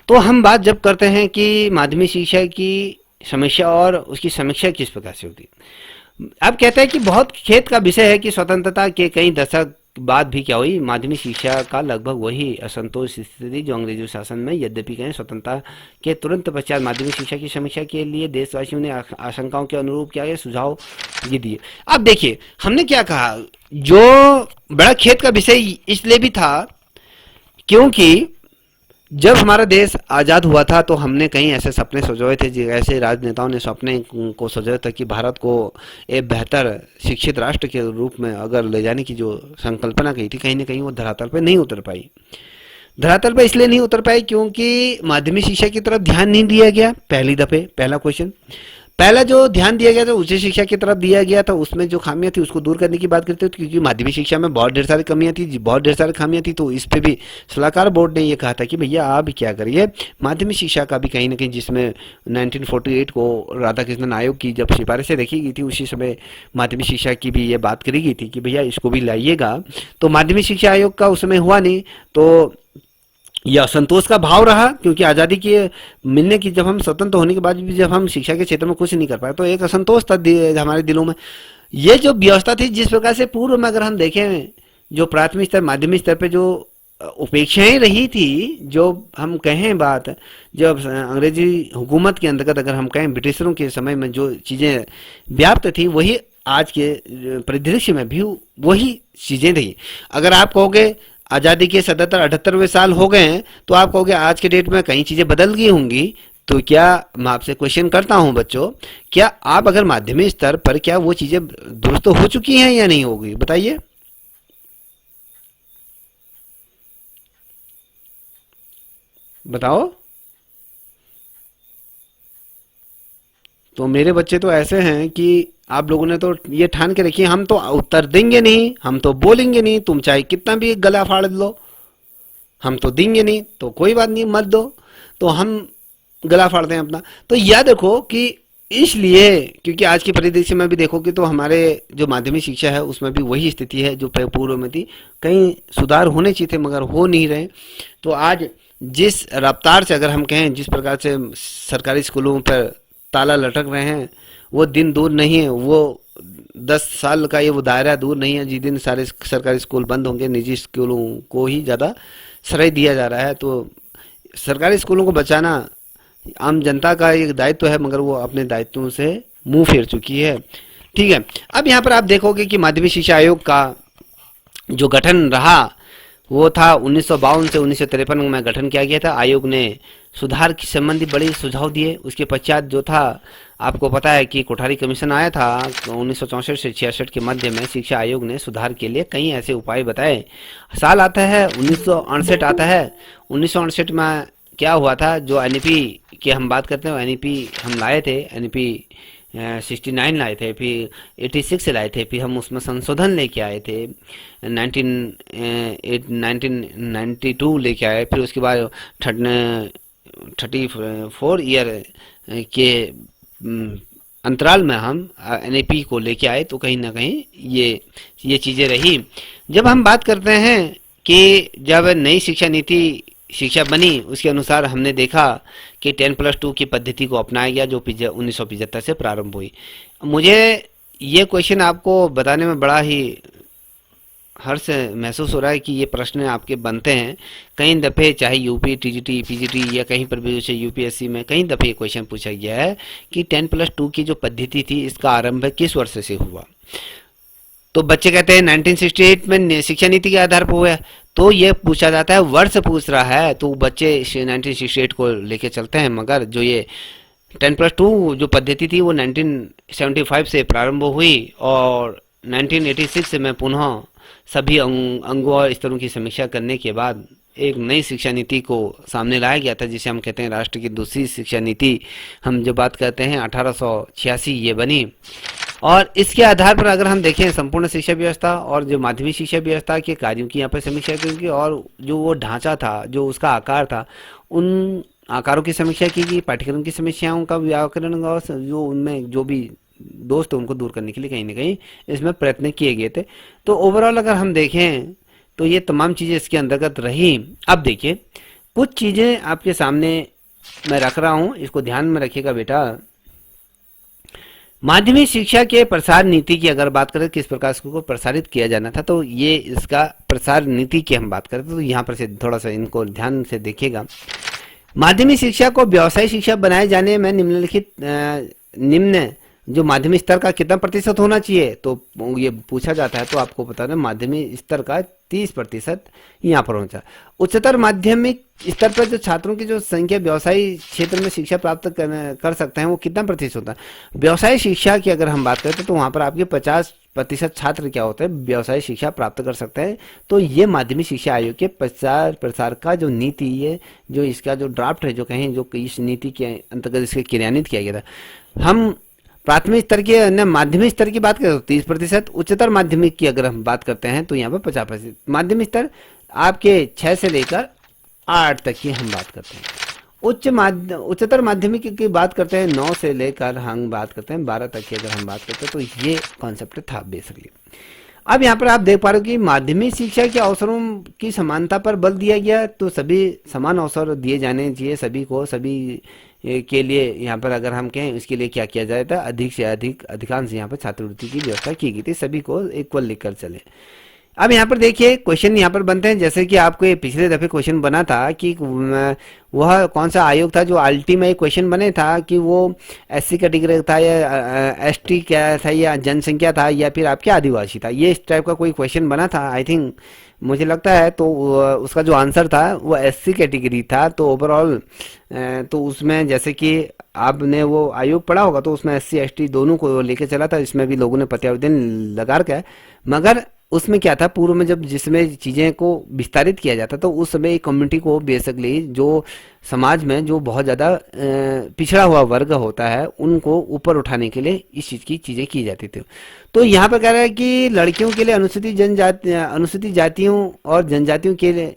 तो हम बात जब करते हैं कि माध्यमिक शिक्षा की समस्या और उसकी समीक्षा किस प्रकार से होती है, अब कहते हैं कि बहुत खेद का विषय है कि स्वतंत्रता के कई दशक बाद भी क्या हुई, माध्यमिक शिक्षा का लगभग वही असंतोष स्थिति जो अंग्रेजी शासन में, यद्यपि कहें स्वतंत्रता के तुरंत पश्चात माध्यमिक शिक्षा की समीक्षा के लिए देशवासियों ने आशंकाओं के अनुरूप क्या ये सुझाव ये दिए। अब देखिए हमने क्या कहा, जो बड़ा खेद का विषय इसलिए भी था क्योंकि जब हमारा देश आज़ाद हुआ था तो हमने कहीं ऐसे सपने सजोए थे, ऐसे राजनेताओं ने सपने को सजाया था कि भारत को एक बेहतर शिक्षित राष्ट्र के रूप में अगर ले जाने की जो संकल्पना की थी, कहीं ना कहीं वो धरातल पर नहीं उतर पाई। धरातल पर इसलिए नहीं उतर पाई क्योंकि माध्यमिक शिक्षा की तरफ ध्यान नहीं दिया गया। पहला क्वेश्चन, पहला जो ध्यान दिया गया था उच्च शिक्षा की तरफ दिया गया था, उसमें जो खामियां थी उसको दूर करने की बात करते थे, क्योंकि माध्यमिक शिक्षा में बहुत ढेर सारी कमियां थी, बहुत ढेर सारी खामियां थी। तो इस पे भी सलाहकार बोर्ड ने ये कहा था कि भैया आप क्या करिए, माध्यमिक शिक्षा का भी कहीं ना कहीं, जिसमें 1948 को राधाकृष्णन आयोग की जब सिफारिशें देखी गई थी उसी समय माध्यमिक शिक्षा की भी ये बात करी गई थी कि भैया इसको भी लाइएगा। तो माध्यमिक शिक्षा आयोग का उस समय हुआ नहीं, तो यह असंतोष का भाव रहा, क्योंकि आज़ादी के मिलने की, जब हम स्वतंत्र होने के बाद भी जब हम शिक्षा के क्षेत्र में कुछ नहीं कर पाए तो एक असंतोष था हमारे दिलों में। ये जो व्यवस्था थी जिस प्रकार से पूर्व में अगर हम देखें, जो प्राथमिक स्तर माध्यमिक स्तर पे जो उपेक्षाएं रही थी, जो हम कहें बात, जब अंग्रेजी हुकूमत के अंतर्गत अगर हम कहें ब्रिटिशरों के समय में जो चीज़ें व्याप्त थी वही आज के परिदृश्य में भी वही चीज़ें रही। अगर आप कहोगे आज़ादी के 77-78वें साल हो गए हैं तो आप कहोगे आज के डेट में कई चीज़ें बदल गई होंगी। तो क्या मैं आपसे क्वेश्चन करता हूं बच्चों, क्या आप अगर माध्यमिक स्तर पर क्या वो चीज़ें दुरुस्त हो चुकी हैं या नहीं होगी, बताइए। बताओ। तो मेरे बच्चे तो ऐसे हैं कि आप लोगों ने तो ये ठान के रखिए हम तो उत्तर देंगे नहीं, हम तो बोलेंगे नहीं, तुम चाहे कितना भी गला फाड़ लो, हम तो देंगे नहीं, तो कोई बात नहीं मत दो, तो हम गला फाड़ते हैं अपना। तो याद रखो कि इसलिए क्योंकि आज की परिदृश्य में भी देखोगे तो हमारे जो माध्यमिक शिक्षा है उसमें भी वही स्थिति है जो पूर्व में थी। कहीं सुधार होने चाहिए थे मगर हो नहीं रहे। तो आज जिस रफ्तार से अगर हम कहें, जिस प्रकार से सरकारी स्कूलों पर ताला लटक रहे हैं वो दिन दूर नहीं है, वो 10 साल का ये वो दायरा दूर नहीं है जिस दिन सारे सरकारी स्कूल बंद होंगे, निजी स्कूलों को ही ज़्यादा श्रेय दिया जा रहा है। तो सरकारी स्कूलों को बचाना आम जनता का एक दायित्व है, मगर वो अपने दायित्वों से मुंह फेर चुकी है। ठीक है, अब यहाँ पर आप देखोगे कि माध्यमिक शिक्षा आयोग का जो गठन रहा वो था 1952 से 1953 में गठन किया गया था। आयोग ने सुधार की संबंधी बड़े सुझाव दिए। उसके पश्चात जो था, आपको पता है कि कोठारी कमीशन आया था 1964 से 66 के मध्य में। शिक्षा आयोग ने सुधार के लिए कई ऐसे उपाय बताए। साल आता है 1968 आता है। 1968 में क्या हुआ था, जो एनईपी की हम बात करते हैं, एनईपी हम लाए थे, एनईपी 69 लाए थे, फिर 86 लाए थे, फिर हम उसमें संशोधन लेके आए थे, 1992 लेके आए, फिर उसके बाद 34 ईयर के अंतराल में हम एनईपी को लेके आए। तो कहीं ना कहीं ये चीज़ें रही। जब हम बात करते हैं कि जब नई शिक्षा बनी, उसके अनुसार हमने देखा कि 10+2 की पद्धति को अपनाया गया, जो 1975 से प्रारंभ हुई। मुझे ये क्वेश्चन आपको बताने में बड़ा ही हर्ष महसूस हो रहा है कि ये प्रश्न आपके बनते हैं। कई दफ़े चाहे यूपी, टीजीटी, पीजीटी या कहीं पर भी उसे यूपीएससी में कई दफ़े क्वेश्चन पूछा गया है कि 10+2 की जो पद्धति थी, इसका आरंभ किस वर्ष से हुआ। तो बच्चे कहते हैं 1968 में शिक्षा नीति के आधार पर हुआ। तो ये पूछा जाता है, वर्ष पूछ रहा है, तो बच्चे 1968 को लेके चलते हैं, मगर जो ये 10+2 जो पद्धति थी वो 1975 से प्रारंभ हुई और 1986 में पुनः सभी अंगों और स्तरों की समीक्षा करने के बाद एक नई शिक्षा नीति को सामने लाया गया था, जिसे हम कहते हैं राष्ट्र की दूसरी शिक्षा नीति। हम जो बात करते हैं 1886 ये बनी। और इसके आधार पर अगर हम देखें संपूर्ण शिक्षा व्यवस्था और जो माध्यमिक शिक्षा व्यवस्था के कार्यों की यहाँ पर समीक्षा की, और जो वो ढांचा था, जो उसका आकार था, उन आकारों की समीक्षा की गई, पाठ्यक्रम की समस्याओं का व्याकरण और जो उनमें जो भी दोष थे उनको दूर करने के लिए कहीं ना कहीं इसमें प्रयत्न किए गए थे। तो ओवरऑल अगर हम देखें तो ये तमाम चीज़ें इसके अंतर्गत रही। अब देखिए, कुछ चीज़ें आपके सामने मैं रख रहा हूँ, इसको ध्यान में रखिएगा बेटा। माध्यमिक शिक्षा के प्रसार नीति की अगर बात करें, किस प्रकार इसको प्रसारित किया जाना था, तो ये इसका प्रसार नीति की हम बात करें तो यहाँ पर से थोड़ा सा इनको ध्यान से देखिएगा। माध्यमिक शिक्षा को व्यावसायिक शिक्षा बनाए जाने में निम्न जो माध्यमिक स्तर का कितना प्रतिशत होना चाहिए, तो ये पूछा जाता है। तो आपको पता है माध्यमिक स्तर का 30% यहाँ पर होना चाहिए। उच्चतर माध्यमिक स्तर पर जो छात्रों की जो संख्या व्यवसायिक क्षेत्र में शिक्षा प्राप्त कर सकते हैं वो कितना प्रतिशत होता है। व्यवसायिक शिक्षा की अगर हम बात करते हैं तो वहाँ पर आपके 50% छात्र क्या होते हैं, व्यवसायिक शिक्षा प्राप्त कर सकते हैं। तो ये माध्यमिक शिक्षा आयोग के प्रसार का जो नीति है, जो इसका जो ड्राफ्ट है, जो कहें जो इस नीति के अंतर्गत इसके क्रियान्वित किया गया था। हम प्राथमिक स्तर के माध्यमिक स्तर की बात करें तो 30%, उच्चतर माध्यमिक की अगर हम बात करते हैं तो यहाँ पर 50%। माध्यमिक स्तर आपके 6 से लेकर 8 तक की हम बात करते हैं। उच्चतर माध्यमिक की बात करते हैं 9 से लेकर हम बात करते हैं 12 तक की अगर हम बात करते हैं। तो ये कॉन्सेप्ट था बेसिकली। अब यहाँ पर आप देख पा रहे हो कि माध्यमिक शिक्षा के अवसरों की समानता पर बल दिया गया। तो सभी समान अवसर दिए जाने चाहिए सभी को, सभी के लिए। यहाँ पर अगर हम कहें इसके लिए क्या किया जाए था, अधिक से अधिकांश यहाँ पर छात्रवृत्ति की व्यवस्था की गई थी, सभी को इक्वल लेकर चले। अब यहाँ पर देखिए क्वेश्चन यहाँ पर बनते हैं, जैसे कि आपको ये पिछले दफे क्वेश्चन बना था कि वह कौन सा आयोग था जो अल्टीमेट क्वेश्चन बने था कि वो एससी कैटेगरी था या एसटी क्या था या जनसंख्या था या फिर आपके आदिवासी था। ये इस टाइप का कोई क्वेश्चन बना था आई थिंक, मुझे लगता है। तो उसका जो आंसर था वो एससी कैटेगरी था। तो ओवरऑल तो उसमें जैसे कि आपने वो आयोग पढ़ा होगा तो उसमें एससी एसटी दोनों को लेके चला था। इसमें भी लोगों ने प्रत्यावेदन लगा रखा है, मगर उसमें क्या था, पूर्व में जब जिसमें चीज़ें को विस्तारित किया जाता तो उस समय एक कम्युनिटी को बेसिकली जो समाज में जो बहुत ज़्यादा पिछड़ा हुआ वर्ग होता है उनको ऊपर उठाने के लिए इस चीज़ की चीज़ें की जाती थी। तो यहाँ पर कह रहा है कि लड़कियों के लिए अनुसूचित जातियों और जनजातियों के लिए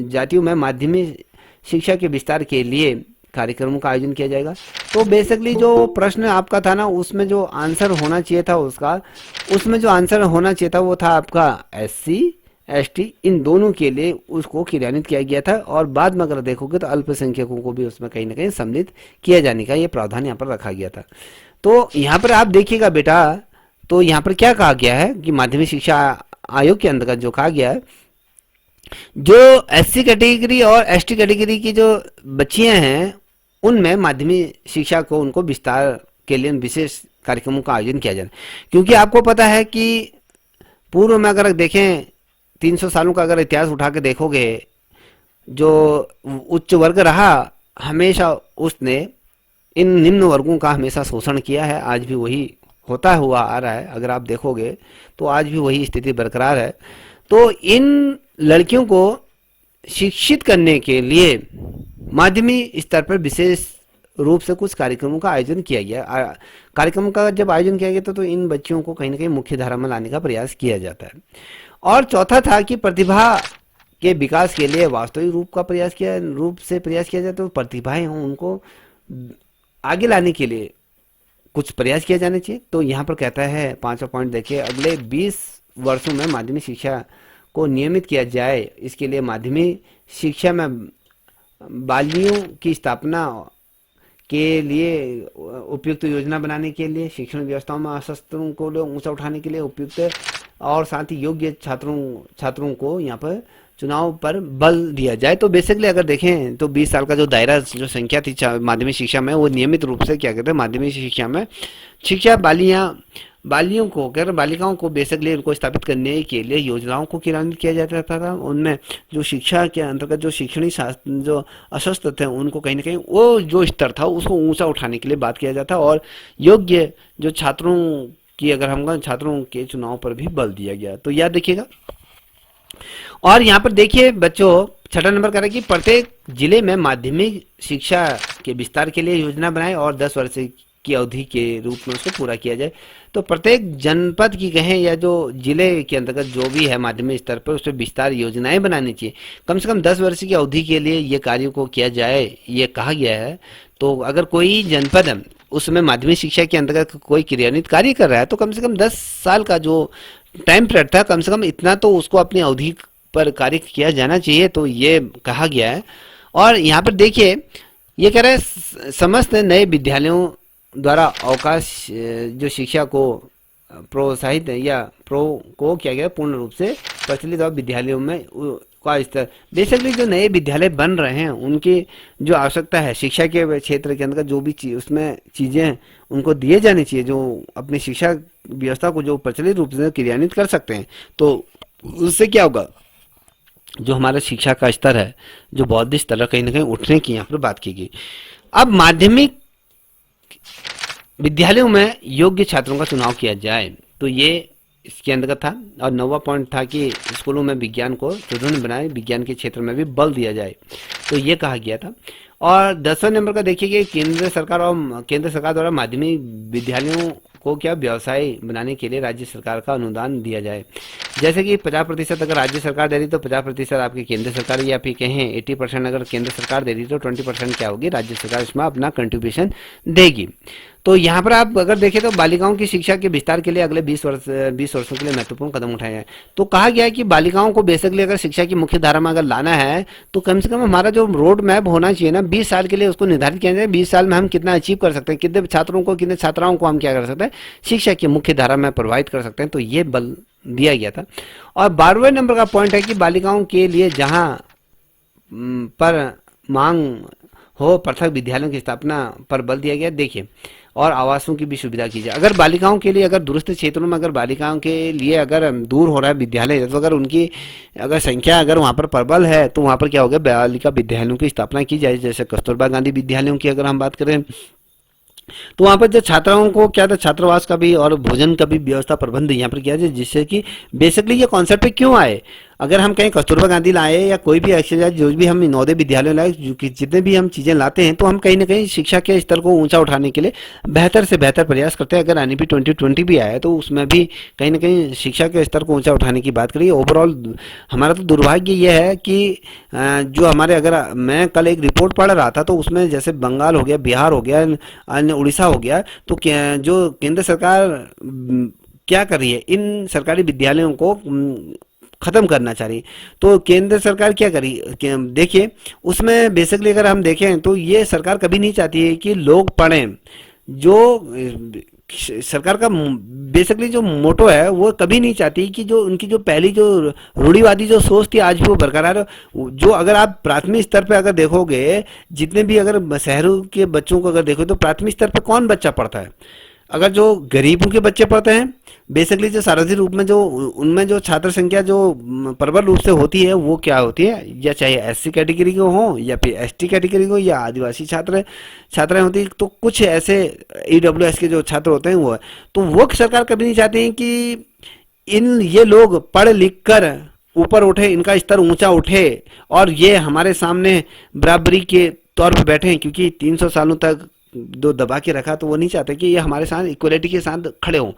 जातियों में माध्यमिक शिक्षा के विस्तार के लिए कार्यक्रमों का आयोजन किया जाएगा। तो बेसिकली जो प्रश्न आपका था ना, उसमें जो आंसर होना चाहिए था उसमें जो आंसर होना चाहिए था वो था आपका एससी एसटी, इन दोनों के लिए उसको क्रियान्वित किया गया था। और बाद में अगर देखोगे तो अल्पसंख्यकों को भी उसमें कहीं ना कहीं सम्मिलित किया जाने का ये प्रावधान यहाँ पर रखा गया था। तो यहाँ पर आप देखिएगा बेटा, तो यहाँ पर क्या कहा गया है कि माध्यमिक शिक्षा आयोग के अंतर्गत जो कहा गया है, जो एससी कैटेगरी और एसटी कैटेगरी की जो बच्चियां हैं उनमें माध्यमिक शिक्षा को उनको विस्तार के लिए विशेष कार्यक्रमों का आयोजन किया जाए। क्योंकि आपको पता है कि पूर्व में अगर देखें 300 सालों का अगर इतिहास उठा के देखोगे, जो उच्च वर्ग रहा हमेशा उसने इन निम्न वर्गों का हमेशा शोषण किया है। आज भी वही होता हुआ आ रहा है, अगर आप देखोगे तो आज भी वही स्थिति बरकरार है। तो इन लड़कियों को शिक्षित करने के लिए माध्यमिक स्तर पर विशेष रूप से कुछ कार्यक्रमों का आयोजन किया गया। कार्यक्रम का जब आयोजन किया गया तो इन बच्चियों को कहीं ना कहीं मुख्य धारा में लाने का प्रयास किया जाता है। और चौथा था कि प्रतिभा के विकास के लिए वास्तविक रूप से प्रयास किया जाए। तो प्रतिभाएं हों उनको आगे लाने के लिए कुछ प्रयास किया जाना चाहिए। तो यहाँ पर कहता है 5वां पॉइंट देखिए, अगले 20 वर्षों में माध्यमिक शिक्षा को नियमित किया जाए। इसके लिए माध्यमिक शिक्षा में बालियों की स्थापना के लिए उपयुक्त योजना बनाने के लिए, शिक्षण व्यवस्थाओं में असस्तरों को ऊंचा उठाने के लिए उपयुक्त और साथ ही योग्य छात्रों को यहाँ पर चुनाव पर बल दिया जाए। तो बेसिकली अगर देखें तो 20 साल का जो दायरा जो संख्या थी माध्यमिक शिक्षा में, वो नियमित रूप से क्या कहते हैं माध्यमिक शिक्षा में बालियों को बालिकाओं को बेसिकली उनको स्थापित करने के लिए योजनाओं को क्रियान्वित किया जाता था। उनमें जो शिक्षा के अंतर्गत जो शैक्षणिक जो अशस्त्र थे उनको कहीं ना कहीं वो जो स्तर था उसको ऊंचा उठाने के लिए बात किया जाता, और योग्य जो छात्रों की अगर हम छात्रों के चुनाव पर भी बल दिया गया। तो याद रखिएगा। और यहाँ पर देखिए बच्चों, 6वां नंबर कह रहा है कि प्रत्येक जिले में माध्यमिक शिक्षा के विस्तार के लिए योजना बनाए और 10 वर्ष की अवधि के रूप में उसको पूरा किया जाए। तो प्रत्येक जनपद की कहें या जो जिले के अंतर्गत जो भी है माध्यमिक स्तर पर, उस पर विस्तार योजनाएं बनानी चाहिए। कम से कम 10 वर्ष की अवधि के लिए ये कार्यों को किया जाए, ये कहा गया है। तो अगर कोई जनपद है उसमें माध्यमिक शिक्षा के अंतर्गत कोई क्रियान्वित कार्य कर रहा है तो कम से कम 10 साल का जो टाइम पीरियड था, कम से कम इतना तो उसको अपनी अवधि पर कार्य किया जाना चाहिए। तो ये कहा गया है। और यहाँ पर देखिए ये कह रहा है समस्त नए विद्यालयों द्वारा अवकाश जो शिक्षा को प्रोत्साहित या को क्या गया पूर्ण रूप से प्रचलित और विद्यालयों में का स्तर, बेसिकली जो नए विद्यालय बन रहे हैं उनकी जो आवश्यकता है शिक्षा के क्षेत्र के अंदर जो भी उसमें चीज़ें उनको दिए जानी चाहिए, जो अपनी शिक्षा व्यवस्था को जो प्रचलित रूप से क्रियान्वित कर सकते हैं। तो उससे क्या होगा, जो हमारा शिक्षा का स्तर है, जो बौद्धिक स्तर कहीं ना कहीं उठने की यहाँ पर बात की गई। अब माध्यमिक विद्यालयों में योग्य छात्रों का चुनाव किया जाए, तो ये इसके अंतर्गत था। और 9वां पॉइंट था कि स्कूलों में विज्ञान को सुदृढ़ बनाए, विज्ञान के क्षेत्र में भी बल दिया जाए, तो ये कहा गया था। और 10वें नंबर का देखिए कि केंद्र सरकार द्वारा माध्यमिक विद्यालयों को क्या व्यवसाय बनाने के लिए राज्य सरकार का अनुदान दिया जाए। जैसे कि 50% अगर राज्य सरकार दे रही तो 50% आपकी केंद्र सरकार, या फिर कहें 80% अगर केंद्र सरकार दे रही तो 20% क्या होगी, राज्य सरकार इसमें अपना कंट्रीब्यूशन देगी। तो यहाँ पर आप अगर देखें तो बालिकाओं की शिक्षा के विस्तार के लिए अगले 20 वर्षों के लिए महत्वपूर्ण कदम उठाए हैं। तो कहा गया है कि बालिकाओं को बेसिकली अगर शिक्षा की मुख्य धारा में अगर लाना है तो कम से कम हमारा जो रोड मैप होना चाहिए ना 20 साल के लिए उसको निर्धारित किया जाए। 20 साल में हम कितना अचीव कर सकते हैं, कितने छात्रों को कितने छात्राओं को हम क्या कर सकते हैं, शिक्षा की मुख्य धारा में प्रभावित कर सकते हैं। तो ये बल दिया गया था। और 12वें नंबर का पॉइंट है कि बालिकाओं के लिए जहाँ पर मांग हो पृथक विद्यालयों की स्थापना पर बल दिया गया। देखिए, और आवासों की भी सुविधा की जाए। अगर बालिकाओं के लिए अगर दूरस्थ क्षेत्रों में अगर बालिकाओं के लिए अगर दूर हो रहा है विद्यालय, तो अगर उनकी अगर संख्या अगर वहाँ पर प्रबल है तो वहाँ पर क्या होगा, बालिका विद्यालयों की स्थापना की जाए। जैसे कस्तूरबा गांधी विद्यालयों की अगर हम बात करें तो वहाँ पर जो छात्राओं को क्या था, छात्रावास का भी और भोजन का भी व्यवस्था प्रबंध यहाँ पर किया जाए, जिससे कि बेसिकली ये कॉन्सेप्ट क्यों आए। अगर हम कहीं कस्तूरबा गांधी लाए या कोई भी एक्सरसाइज जो भी हम नवोदय विद्यालय लाए, जितने भी हम चीज़ें लाते हैं तो हम कहीं ना कहीं शिक्षा के स्तर को ऊंचा उठाने के लिए बेहतर से बेहतर प्रयास करते हैं। अगर एनईपी 2020 भी आया है तो उसमें भी कहीं ना कहीं शिक्षा के स्तर को ऊंचा उठाने की बात करिए। ओवरऑल हमारा तो दुर्भाग्य यह है कि जो हमारे, अगर मैं कल एक रिपोर्ट पढ़ रहा था तो उसमें जैसे बंगाल हो गया, बिहार हो गया, अन्य उड़ीसा हो गया, तो जो केंद्र सरकार क्या कर रही है, इन सरकारी विद्यालयों को खत्म करना चाह रही। तो केंद्र सरकार क्या करी, देखिए उसमें बेसिकली अगर हम देखें तो ये सरकार कभी नहीं चाहती है कि लोग पढ़ें, जो सरकार का बेसिकली जो मोटो है वो कभी नहीं चाहती कि जो उनकी जो पहली जो रूढ़िवादी जो सोच थी आज भी वो बरकरार है। जो अगर आप प्राथमिक स्तर पे अगर देखोगे, जितने भी अगर शहरों के बच्चों को अगर देखो तो प्राथमिक स्तर पे कौन बच्चा पढ़ता है? अगर जो गरीबों के बच्चे पढ़ते हैं, बेसिकली जो सार्वजनिक रूप में जो उनमें जो छात्र संख्या जो प्रबल रूप से होती है वो क्या होती है, या चाहे एससी कैटेगरी के हो या फिर एसटी कैटेगरी को या आदिवासी छात्राएं होती है, तो कुछ ऐसे ईडब्ल्यूएस के जो छात्र होते हैं वो है। तो वो सरकार कभी नहीं चाहती है कि ये लोग पढ़ लिख कर ऊपर उठे, इनका स्तर ऊंचा उठे और ये हमारे सामने बराबरी के तौर पर बैठे हैं, क्योंकि 300 सालों तक जो दबा के रखा तो वो नहीं चाहते कि ये हमारे साथ इक्वलिटी के साथ खड़े हों।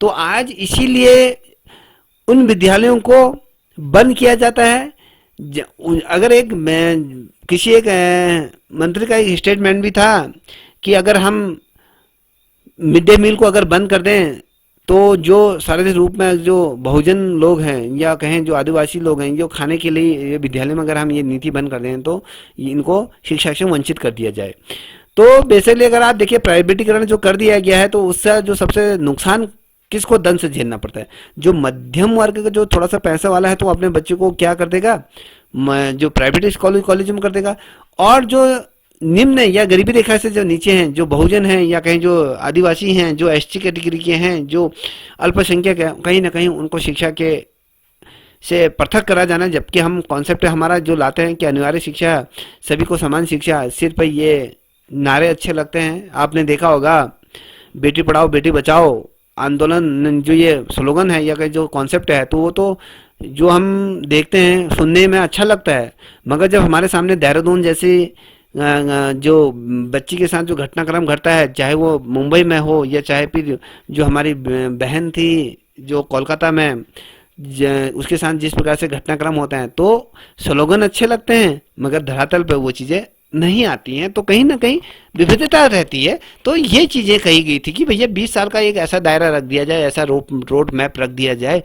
तो आज इसीलिए उन विद्यालयों को बंद किया जाता है। अगर किसी एक मंत्री का एक स्टेटमेंट भी था कि अगर हम मिड डे मील को अगर बंद कर दें तो जो सार्वजनिक रूप में जो बहुजन लोग हैं या कहें जो आदिवासी लोग हैं, जो खाने के लिए ये विद्यालय में अगर हम ये नीति बंद कर दें तो इनको शिक्षा से वंचित कर दिया जाए। तो बेसिकली अगर आप देखिए प्राइवेटीकरण जो कर दिया गया है तो उससे जो सबसे नुकसान किसको दंड से झेलना पड़ता है? जो मध्यम वर्ग का जो थोड़ा सा पैसा वाला है तो अपने बच्चे को क्या कर देगा, जो प्राइवेट कॉलेज में कर देगा, और जो निम्न या गरीबी रेखा से जो नीचे हैं, जो बहुजन हैं या कहीं जो आदिवासी हैं, जो एसटी कैटेगरी के हैं, जो अल्पसंख्यक हैं, कहीं ना कहीं उनको शिक्षा के से पृथक करा जाना। जबकि हम कॉन्सेप्ट हमारा जो लाते हैं कि अनिवार्य शिक्षा, सभी को समान शिक्षा, सिर्फ ये नारे अच्छे लगते हैं। आपने देखा होगा बेटी पढ़ाओ बेटी बचाओ आंदोलन, जो ये स्लोगन है या जो कॉन्सेप्ट है, तो वो तो जो हम देखते हैं सुनने में अच्छा लगता है, मगर जब हमारे सामने देहरादून जैसी जो बच्ची के साथ जो घटनाक्रम घटता है, चाहे वो मुंबई में हो या चाहे फिर जो हमारी बहन थी जो कोलकाता में, उसके साथ जिस प्रकार से घटनाक्रम होते हैं, तो स्लोगन अच्छे लगते हैं मगर धरातल पे वो चीज़ें नहीं आती हैं, तो कहीं ना कहीं विविधता रहती है। तो ये चीज़ें कही गई थी कि भैया 20 साल का एक ऐसा दायरा रख दिया जाए, ऐसा रोड मैप रख दिया जाए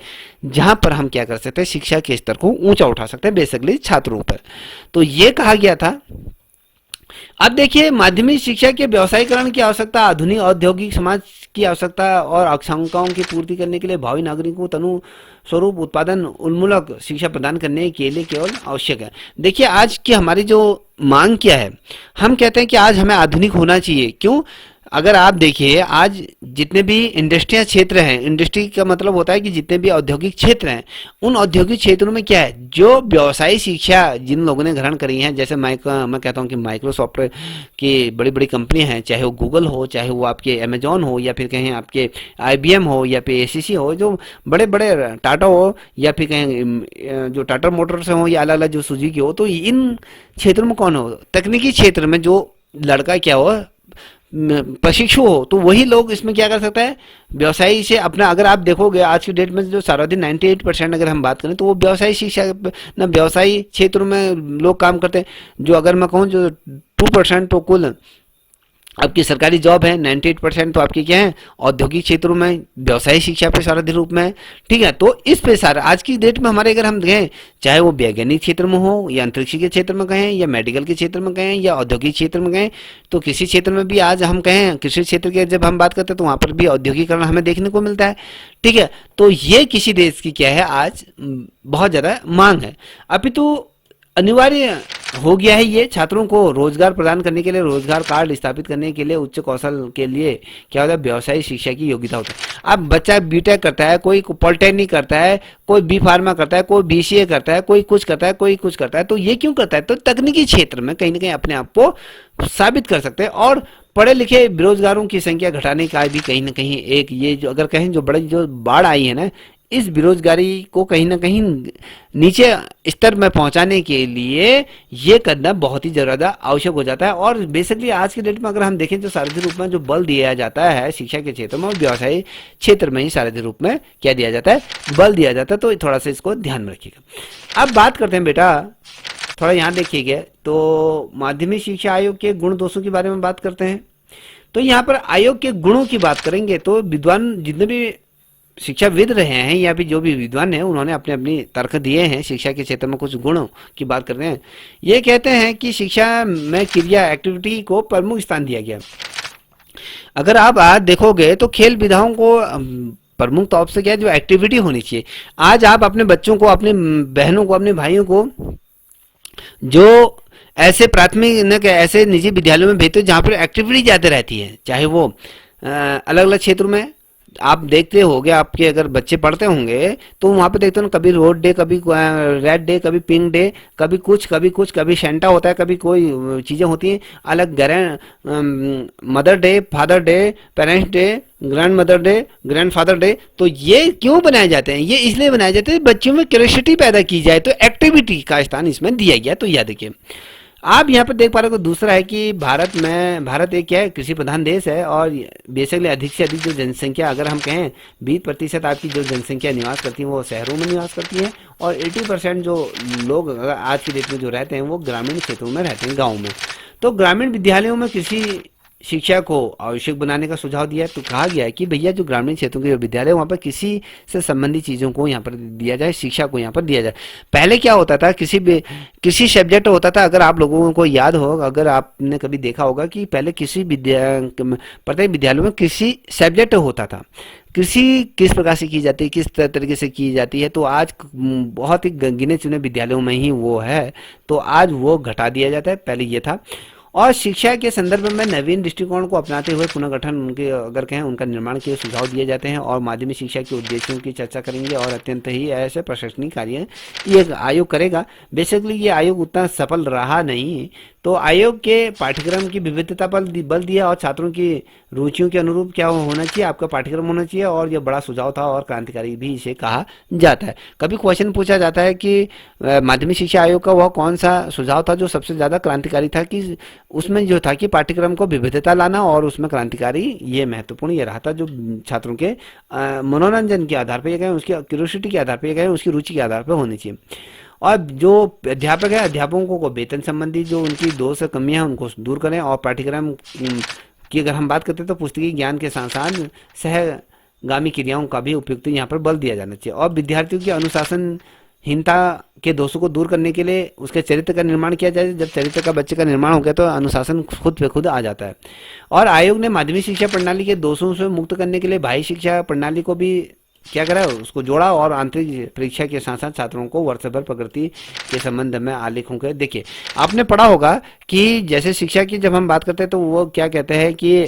जहां पर हम क्या कर सकते हैं, शिक्षा के स्तर को ऊंचा उठा सकते हैं बेसिकली छात्रों पर। तो ये कहा गया था। अब देखिए माध्यमिक शिक्षा के व्यवसायीकरण की आवश्यकता, आधुनिक औद्योगिक समाज की आवश्यकता और आकांक्षाओं की पूर्ति करने के लिए भावी नागरिकों को तनु स्वरूप उत्पादन उन्मूलक शिक्षा प्रदान करने के लिए केवल आवश्यक है। देखिए आज की हमारी जो मांग क्या है, हम कहते हैं कि आज हमें आधुनिक होना चाहिए। क्यों? अगर आप देखिए आज जितने भी इंडस्ट्रियल क्षेत्र हैं, इंडस्ट्री का मतलब होता है कि जितने भी औद्योगिक क्षेत्र हैं, उन औद्योगिक क्षेत्रों में क्या है, जो व्यवसायिक शिक्षा जिन लोगों ने ग्रहण करी है, जैसे मैं कहता हूँ कि माइक्रोसॉफ्ट की बड़ी बड़ी कंपनियां हैं, चाहे वो गूगल हो, चाहे वो आपके अमेजॉन हो, या फिर कहीं आपके IBM हो, या फिर ACC हो, जो बड़े बड़े टाटा हो, या फिर कहीं जो टाटा मोटर्स हो, या अलग अलग जो सुजुकी हो, तो इन क्षेत्रों में कौन हो, तकनीकी क्षेत्र में जो लड़का क्या हो, प्रशिक्षु हो, तो वही लोग इसमें क्या कर सकता है, व्यवसायी से अपना। अगर आप देखोगे आज की डेट में जो सर्वाधिक 98% अगर हम बात करें तो वो व्यवसायी शिक्षा ना व्यवसायी क्षेत्रों में लोग काम करते हैं। जो अगर मैं कहूँ जो 2% तो कुल आपकी सरकारी जॉब है, 98% तो आपकी क्या है औद्योगिक क्षेत्रों में व्यवसायिक शिक्षा पे सारा रूप में, ठीक है। तो इस पे सारा आज की डेट में हमारे अगर हम कहें, चाहे वो वैज्ञानिक क्षेत्र में हो या अंतरिक्ष के क्षेत्र में कहें या मेडिकल के क्षेत्र में कहें या औद्योगिक क्षेत्र में कहें, तो किसी क्षेत्र में भी आज हम कहें कृषि क्षेत्र के जब हम बात करते हैं तो वहाँ पर भी औद्योगिकरण हमें देखने को मिलता है, ठीक है। तो ये किसी देश की क्या है आज बहुत ज़्यादा मांग है। अभी तो अनिवार्य हो गया है ये छात्रों को रोजगार प्रदान करने के लिए, रोजगार कार्ड स्थापित करने के लिए, उच्च कौशल के लिए क्या होता है, व्यवसायिक शिक्षा की योग्यता होती है। अब बच्चा बीटेक करता है, कोई पॉलिटेक्निक करता है, कोई बी फार्मा करता है, कोई BCA करता है, कोई कुछ करता है, कोई कुछ करता है। तो ये क्यों करता है? तो तकनीकी क्षेत्र में कहीं ना कहीं अपने आप को साबित कर सकते हैं और पढ़े लिखे बेरोजगारों की संख्या घटाने का भी कहीं ना कहीं एक ये जो अगर कहें जो बड़ी जो बाढ़ आई है ना, इस बेरोजगारी को कहीं ना कहीं नीचे स्तर में पहुंचाने के लिए ये करना बहुत ही ज़्यादा आवश्यक हो जाता है। और बेसिकली आज के डेट में अगर हम देखें तो सार्वजनिक रूप में जो बल दिया जाता है शिक्षा के क्षेत्र में और व्यवसायिक क्षेत्र में ही सार्वजनिक रूप में क्या दिया जाता है, बल दिया जाता है। तो थोड़ा सा इसको ध्यान में रखिएगा। अब बात करते हैं बेटा, थोड़ा यहाँ देखिएगा, तो माध्यमिक शिक्षा आयोग के गुण दोषों के बारे में बात करते हैं। तो यहाँ पर आयोग के गुणों की बात करेंगे तो विद्वान जितने भी शिक्षाविद रहे हैं या फिर जो भी विद्वान हैं उन्होंने अपने अपनी तर्क दिए हैं शिक्षा के क्षेत्र में कुछ गुणों की बात करते हैं। ये कहते हैं कि शिक्षा में क्रिया एक्टिविटी को प्रमुख स्थान दिया गया। अगर आप आज देखोगे तो खेल विधाओं को प्रमुख तौर से क्या है, जो एक्टिविटी होनी चाहिए। आज आप अपने बच्चों को, अपने बहनों को, अपने भाइयों को जो ऐसे प्राथमिक न कि ऐसे निजी विद्यालयों में भेजते हो जहाँ पर एक्टिविटी ज़्यादा रहती है, चाहे वो अलग अलग क्षेत्रों में आप देखते होंगे, आपके अगर बच्चे पढ़ते होंगे तो वहाँ पे देखते हो ना, कभी रोड डे, कभी रेड डे, कभी पिंक डे, कभी कुछ कभी कुछ, कभी सेंटा होता है, कभी कोई चीज़ें होती हैं अलग, grand mother day, father day, parents day, grand mother day, grand father day. तो ये क्यों बनाए जाते हैं? ये इसलिए बनाए जाते हैं बच्चों में क्यूरियोसिटी पैदा की जाए, तो एक्टिविटी का स्थान इसमें दिया गया। तो याद रखिए। आप यहाँ पर देख पा रहे हो, दूसरा है कि भारत एक क्या है, कृषि प्रधान देश है, और बेसिकली अधिक से अधिक जो जनसंख्या, अगर हम कहें 20% आपकी जो जनसंख्या निवास करती है वो शहरों में निवास करती है, और 80% जो लोग अगर आज की डेट में जो रहते हैं वो ग्रामीण क्षेत्रों में रहते हैं, गाँव में। तो ग्रामीण विद्यालयों में कृषि शिक्षा को आवश्यक बनाने का सुझाव दिया है। तो कहा गया है कि भैया जो ग्रामीण क्षेत्रों के जो विद्यालय वहाँ पर कृषि से संबंधित चीज़ों को यहाँ पर दिया जाए, शिक्षा को यहाँ पर दिया जाए। पहले क्या होता था, किसी सब्जेक्ट होता था, अगर आप लोगों को याद हो, अगर आपने कभी देखा होगा कि पहले प्रत्येक विद्यालयों में कृषि सब्जेक्ट होता था। कृषि किस प्रकार से की जाती है, किस तरीके से की जाती है, तो आज बहुत ही गिने चुने विद्यालयों में ही वो है, तो आज वो घटा दिया जाता है, पहले ये था। और शिक्षा के संदर्भ में नवीन दृष्टिकोण को अपनाते हुए पुनर्गठन उनके अगर कहें उनका निर्माण के सुझाव दिए जाते हैं, और माध्यमिक शिक्षा के उद्देश्यों की चर्चा करेंगे, और अत्यंत ही ऐसे प्रशासनिक कार्य ये आयोग करेगा। बेसिकली ये आयोग उतना सफल रहा नहीं, तो आयोग के पाठ्यक्रम की विविधता पर बल दिया, और छात्रों की रुचियों के अनुरूप क्या होना चाहिए आपका पाठ्यक्रम होना चाहिए, और यह बड़ा सुझाव था और क्रांतिकारी भी इसे कहा जाता है। कभी क्वेश्चन पूछा जाता है कि माध्यमिक शिक्षा आयोग का वह कौन सा सुझाव था जो सबसे ज़्यादा क्रांतिकारी था, कि उसमें जो था कि पाठ्यक्रम को विविधता लाना, और उसमें क्रांतिकारी ये महत्वपूर्ण ये रहा था, जो छात्रों के मनोरंजन के आधार पर, कहें उसकी क्यूरियोसिटी के आधार पर, कहें उसकी रुचि के आधार पर होनी चाहिए। और जो अध्यापक है, अध्यापकों को वेतन संबंधी जो उनकी दोष और कमियां हैं उनको दूर करें, और पाठ्यक्रम की अगर हम बात करते हैं तो पुस्तकीय ज्ञान के साथ साथ सहगामी क्रियाओं का भी उपयुक्त यहाँ पर बल दिया जाना चाहिए। और विद्यार्थियों की अनुशासनहीनता के दोषों को दूर करने के लिए उसके चरित्र का निर्माण किया जाए। जब चरित्र का बच्चे का निर्माण हो गया तो अनुशासन खुद पे खुद आ जाता है। और आयोग ने माध्यमिक शिक्षा प्रणाली के दोषों से मुक्त करने के लिए बाह्य शिक्षा प्रणाली को भी क्या करा, उसको जोड़ा, और आंतरिक परीक्षा के साथ साथ छात्रों को वर्षभर प्रगति के संबंध में आलेखों के देखिए। आपने पढ़ा होगा कि जैसे शिक्षा की जब हम बात करते हैं तो वो क्या कहते हैं कि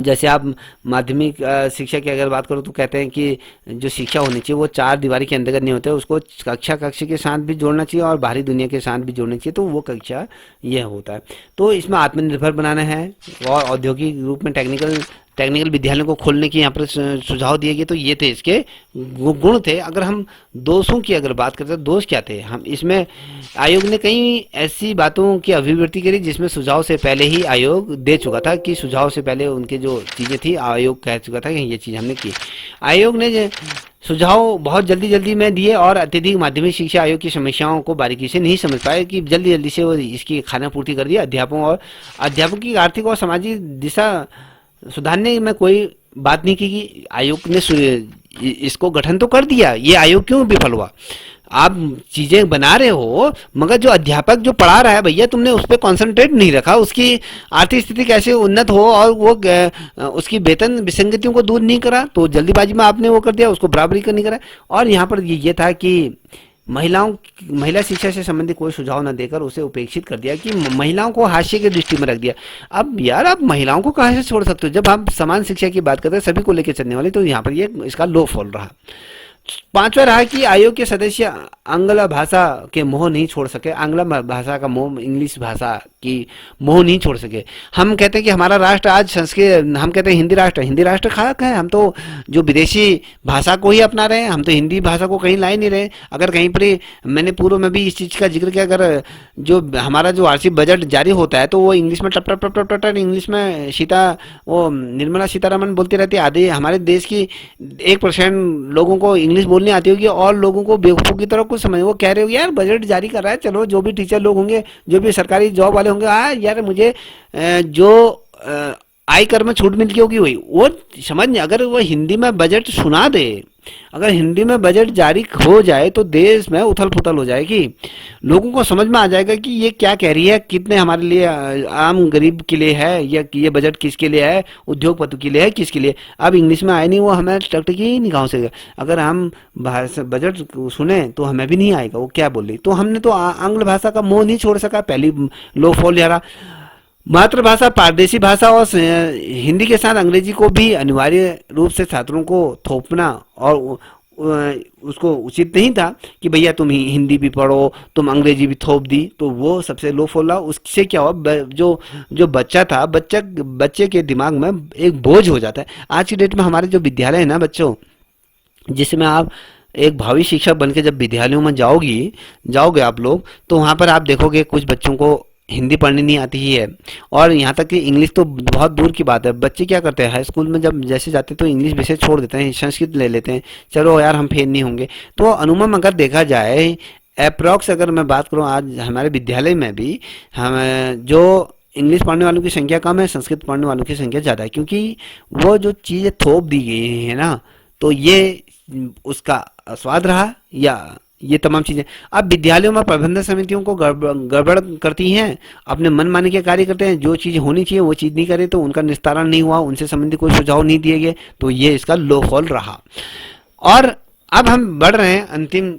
जैसे आप माध्यमिक शिक्षा की अगर बात करो तो कहते हैं कि जो शिक्षा होनी चाहिए वो चार दीवारी के अंतर्गत नहीं होते, उसको कक्षा के साथ भी जोड़ना चाहिए और बाहरी दुनिया के साथ भी जोड़ना चाहिए, तो वो कक्षा यह होता है। तो इसमें आत्मनिर्भर बनाना है, और औद्योगिक रूप में टेक्निकल विद्यालयों को खोलने की यहाँ पर सुझाव दिए गए। तो ये थे इसके गुण थे। अगर हम दोषों की अगर बात करते हैं, दोष क्या थे, हम इसमें आयोग ने कई ऐसी बातों की अभिव्यक्ति करी जिसमें सुझाव से पहले ही आयोग दे चुका था, कि सुझाव से पहले उनके जो चीज़ें थी आयोग कह चुका था कि ये चीज़ हमने की। आयोग ने सुझाव बहुत जल्दी में दिए, और अत्यधिक माध्यमिक शिक्षा आयोग की समस्याओं को बारीकी से नहीं समझ पाए, कि जल्दी से वो इसकी खाना पूर्ति कर दिया। अध्यापकों की आर्थिक और सामाजिक दिशा सुधारने में कोई बात नहीं की, कि आयोग ने इसको गठन तो कर दिया, ये आयोग क्यों विफल हुआ। आप चीजें बना रहे हो मगर जो अध्यापक जो पढ़ा रहा है भैया तुमने उस पर कॉन्सेंट्रेट नहीं रखा, उसकी आर्थिक स्थिति कैसे उन्नत हो और वो उसकी वेतन विसंगतियों को दूर नहीं करा, तो जल्दीबाजी में आपने वो कर दिया, उसको बराबरी का नहीं करा। और यहाँ पर ये था कि महिला शिक्षा से संबंधित कोई सुझाव न देकर उसे उपेक्षित कर दिया, कि महिलाओं को हाशिए की दृष्टि में रख दिया। अब यार आप महिलाओं को कहाँ से छोड़ सकते हो, जब हम समान शिक्षा की बात करते हैं सभी को लेकर चलने वाले, तो यहाँ पर ये इसका लो फॉल रहा। पांचवा रहा कि आयोग के सदस्य आंग्ल भाषा के मोह नहीं छोड़ सके, आंग्ल भाषा का मोह, इंग्लिश भाषा की मोह नहीं छोड़ सके। हम कहते हैं कि हमारा राष्ट्र आज संस्कृत, हम कहते हैं हिंदी राष्ट्र खाक है, हम तो जो विदेशी भाषा को ही अपना रहे हैं, हम तो हिंदी भाषा को कहीं ला ही नहीं रहे। अगर कहीं पर मैंने पूर्व में भी इस चीज़ का जिक्र किया, अगर जो हमारा जो वार्षिक बजट जारी होता है तो वो इंग्लिश में टप टप टप टप टप इंग्लिश में वो निर्मला सीतारमण बोलती रहती है। आधे हमारे देश की 1% लोगों को इंग्लिश बोलनी आती होगी और लोगों को बेवकूफ़ की तरह कुछ समझ, वो कह रहे होंगे यार बजट जारी कर रहा है, चलो जो भी टीचर लोग होंगे, जो भी सरकारी जॉब वाले होंगे, यार मुझे जो आय कर में छूट मिलती होगी वही वो समझ नहीं। अगर वो हिंदी में बजट सुना दे, अगर हिंदी में बजट जारी हो जाए तो देश में उथल पुथल हो जाएगी। लोगों को समझ में आ जाएगा कि ये क्या कह रही है, कितने हमारे लिए आम गरीब के लिए है, या ये बजट किसके लिए है, उद्योगपति के लिए है, किसके लिए। अब इंग्लिश में आए नहीं, वो हमें टकटकी ही नहीं गाँव से। अगर हम बजट सुने तो हमें भी नहीं आएगा वो क्या बोल रही। तो हमने तो आंग्ल भाषा का मोह नहीं छोड़ सका, पहली लो फॉल यारा। मातृभाषा प्रादेशिक भाषा और हिंदी के साथ अंग्रेजी को भी अनिवार्य रूप से छात्रों को थोपना और उसको उचित नहीं था कि भैया तुम हिंदी भी पढ़ो, तुम अंग्रेजी भी थोप दी। तो वो सबसे लो फॉल। उससे क्या हुआ, जो बच्चा था, बच्चे के दिमाग में एक बोझ हो जाता है। आज की डेट में हमारे जो विद्यालय है ना बच्चों, जिसमें आप एक भावी शिक्षक बन के जब विद्यालयों में जाओगे आप लोग, तो वहाँ पर आप देखोगे कुछ बच्चों को हिंदी पढ़नी नहीं आती ही है, और यहाँ तक कि इंग्लिश तो बहुत दूर की बात है। बच्चे क्या करते हैं, हाई स्कूल में जब जैसे जाते हैं तो इंग्लिश विषय छोड़ देते हैं, संस्कृत ले लेते हैं, चलो यार हम फेल नहीं होंगे। तो अमूमन अगर देखा जाए, अप्रॉक्स अगर मैं बात करूँ, आज हमारे विद्यालय में भी हम जो इंग्लिश पढ़ने वालों की संख्या कम है, संस्कृत पढ़ने वालों की संख्या ज़्यादा है, क्योंकि वो जो चीज़ें थोप दी गई है ना, तो ये उसका स्वाद रहा, या ये तमाम चीजें। अब विद्यालयों में प्रबंधन समितियों को गड़बड़ करती हैं, अपने मन माने के कार्य करते हैं, जो चीज होनी चाहिए वो चीज नहीं करे, तो उनका निस्तारण नहीं हुआ, उनसे संबंधित कोई सुझाव नहीं दिए गए, तो ये इसका लो फॉल रहा। और अब हम बढ़ रहे हैं अंतिम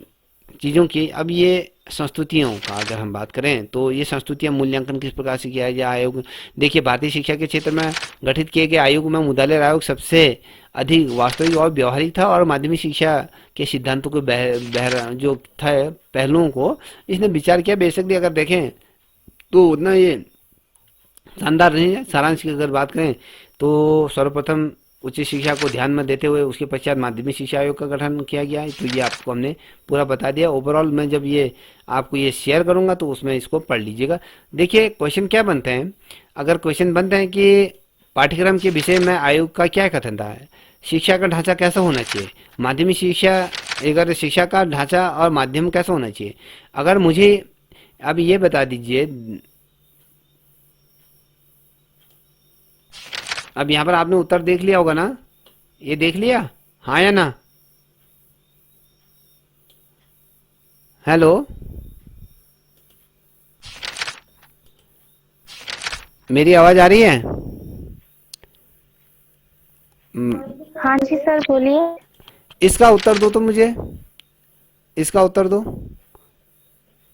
चीजों की। अब ये संस्तुतियों का अगर हम बात करें तो ये संस्तुतियां मूल्यांकन किस प्रकार से किया जाए। आयोग देखिए, भारतीय शिक्षा के क्षेत्र में गठित किए गए आयोग में मुदालिर आयोग सबसे अधिक वास्तविक और व्यवहारिक था, और माध्यमिक शिक्षा के सिद्धांतों को जो था पहलुओं को इसने विचार किया। बेसिकली अगर देखें तो उतना ये शानदार नहीं है। सारांश की अगर बात करें तो सर्वप्रथम उच्च शिक्षा को ध्यान में देते हुए उसके पश्चात माध्यमिक शिक्षा आयोग का गठन किया गया है। तो ये आपको हमने पूरा बता दिया। ओवरऑल मैं जब ये आपको ये शेयर करूंगा तो उसमें इसको पढ़ लीजिएगा। देखिए क्वेश्चन क्या बनते हैं, अगर क्वेश्चन बनते हैं कि पाठ्यक्रम के विषय में आयोग का क्या कथन था, शिक्षा का ढांचा कैसा होना चाहिए, माध्यमिक शिक्षा अगर शिक्षा का ढांचा और माध्यम कैसा होना चाहिए। अगर मुझे अब ये बता दीजिए, अब यहाँ पर आपने उत्तर देख लिया होगा ना, ये देख लिया, हाँ या ना? हेलो, मेरी आवाज आ रही है? हाँ जी सर बोलिए। इसका उत्तर दो तो मुझे, इसका उत्तर दो।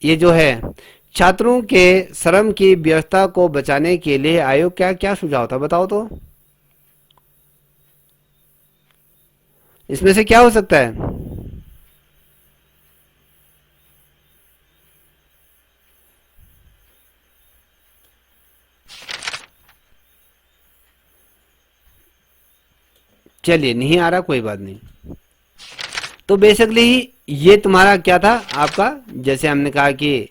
ये जो है छात्रों के श्रम की व्यवस्था को बचाने के लिए आयोग क्या क्या सुझाव था, बताओ तो। इसमें से क्या हो सकता है? चलिए नहीं आ रहा, कोई बात नहीं। तो बेसिकली ये तुम्हारा क्या था आपका, जैसे हमने कहा कि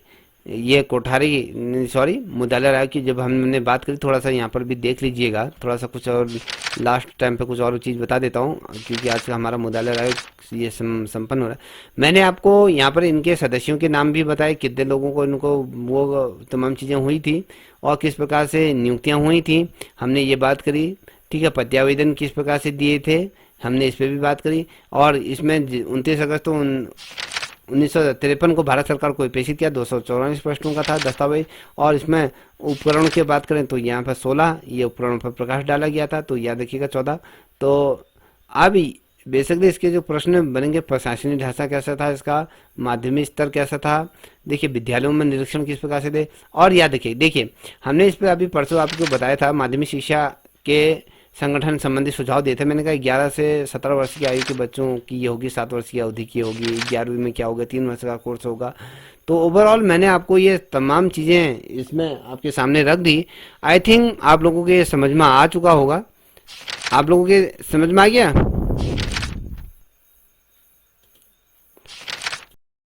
ये कोठारी सॉरी मुदालिर आयोग की जब हमने बात करी, थोड़ा सा यहाँ पर भी देख लीजिएगा, थोड़ा सा कुछ और लास्ट टाइम पे कुछ और चीज़ बता देता हूँ, क्योंकि आज का हमारा मुदालिर आयोग ये संपन्न हो रहा है। मैंने आपको यहाँ पर इनके सदस्यों के नाम भी बताए, कितने लोगों को इनको वो तमाम चीज़ें हुई थी और किस प्रकार से नियुक्तियाँ हुई थी, हमने ये बात करी। ठीक है, पत्यावेदन किस प्रकार से दिए थे, हमने इस पर भी बात करी। और इसमें 29 अगस्त 1953 को भारत सरकार को प्रेषित किया, 244 प्रश्नों का था दस्तावेज। और इसमें उपकरणों की बात करें तो यहाँ पर 16 ये उपकरणों पर प्रकाश डाला गया था, तो याद रखिएगा 14। तो अब बेसिकली इसके जो प्रश्न बनेंगे, प्रशासनिक ढांचा कैसा था इसका, माध्यमिक स्तर कैसा था, देखिए विद्यालयों में निरीक्षण किस प्रकार से दे। और याद रखिए, देखिए हमने इस पर अभी परसों आपको बताया था, माध्यमिक शिक्षा के संगठन संबंधी सुझाव दिए थे। मैंने कहा 11 से 17 वर्ष की आयु के बच्चों की ये होगी, 7 वर्ष की अवधि की होगी, 11वीं में क्या होगा, 3 वर्ष का कोर्स होगा। तो ओवरऑल मैंने आपको ये तमाम चीज़ें इसमें आपके सामने रख दी। आई थिंक आप लोगों के समझ में आ चुका होगा, आप लोगों के समझ में आ गया।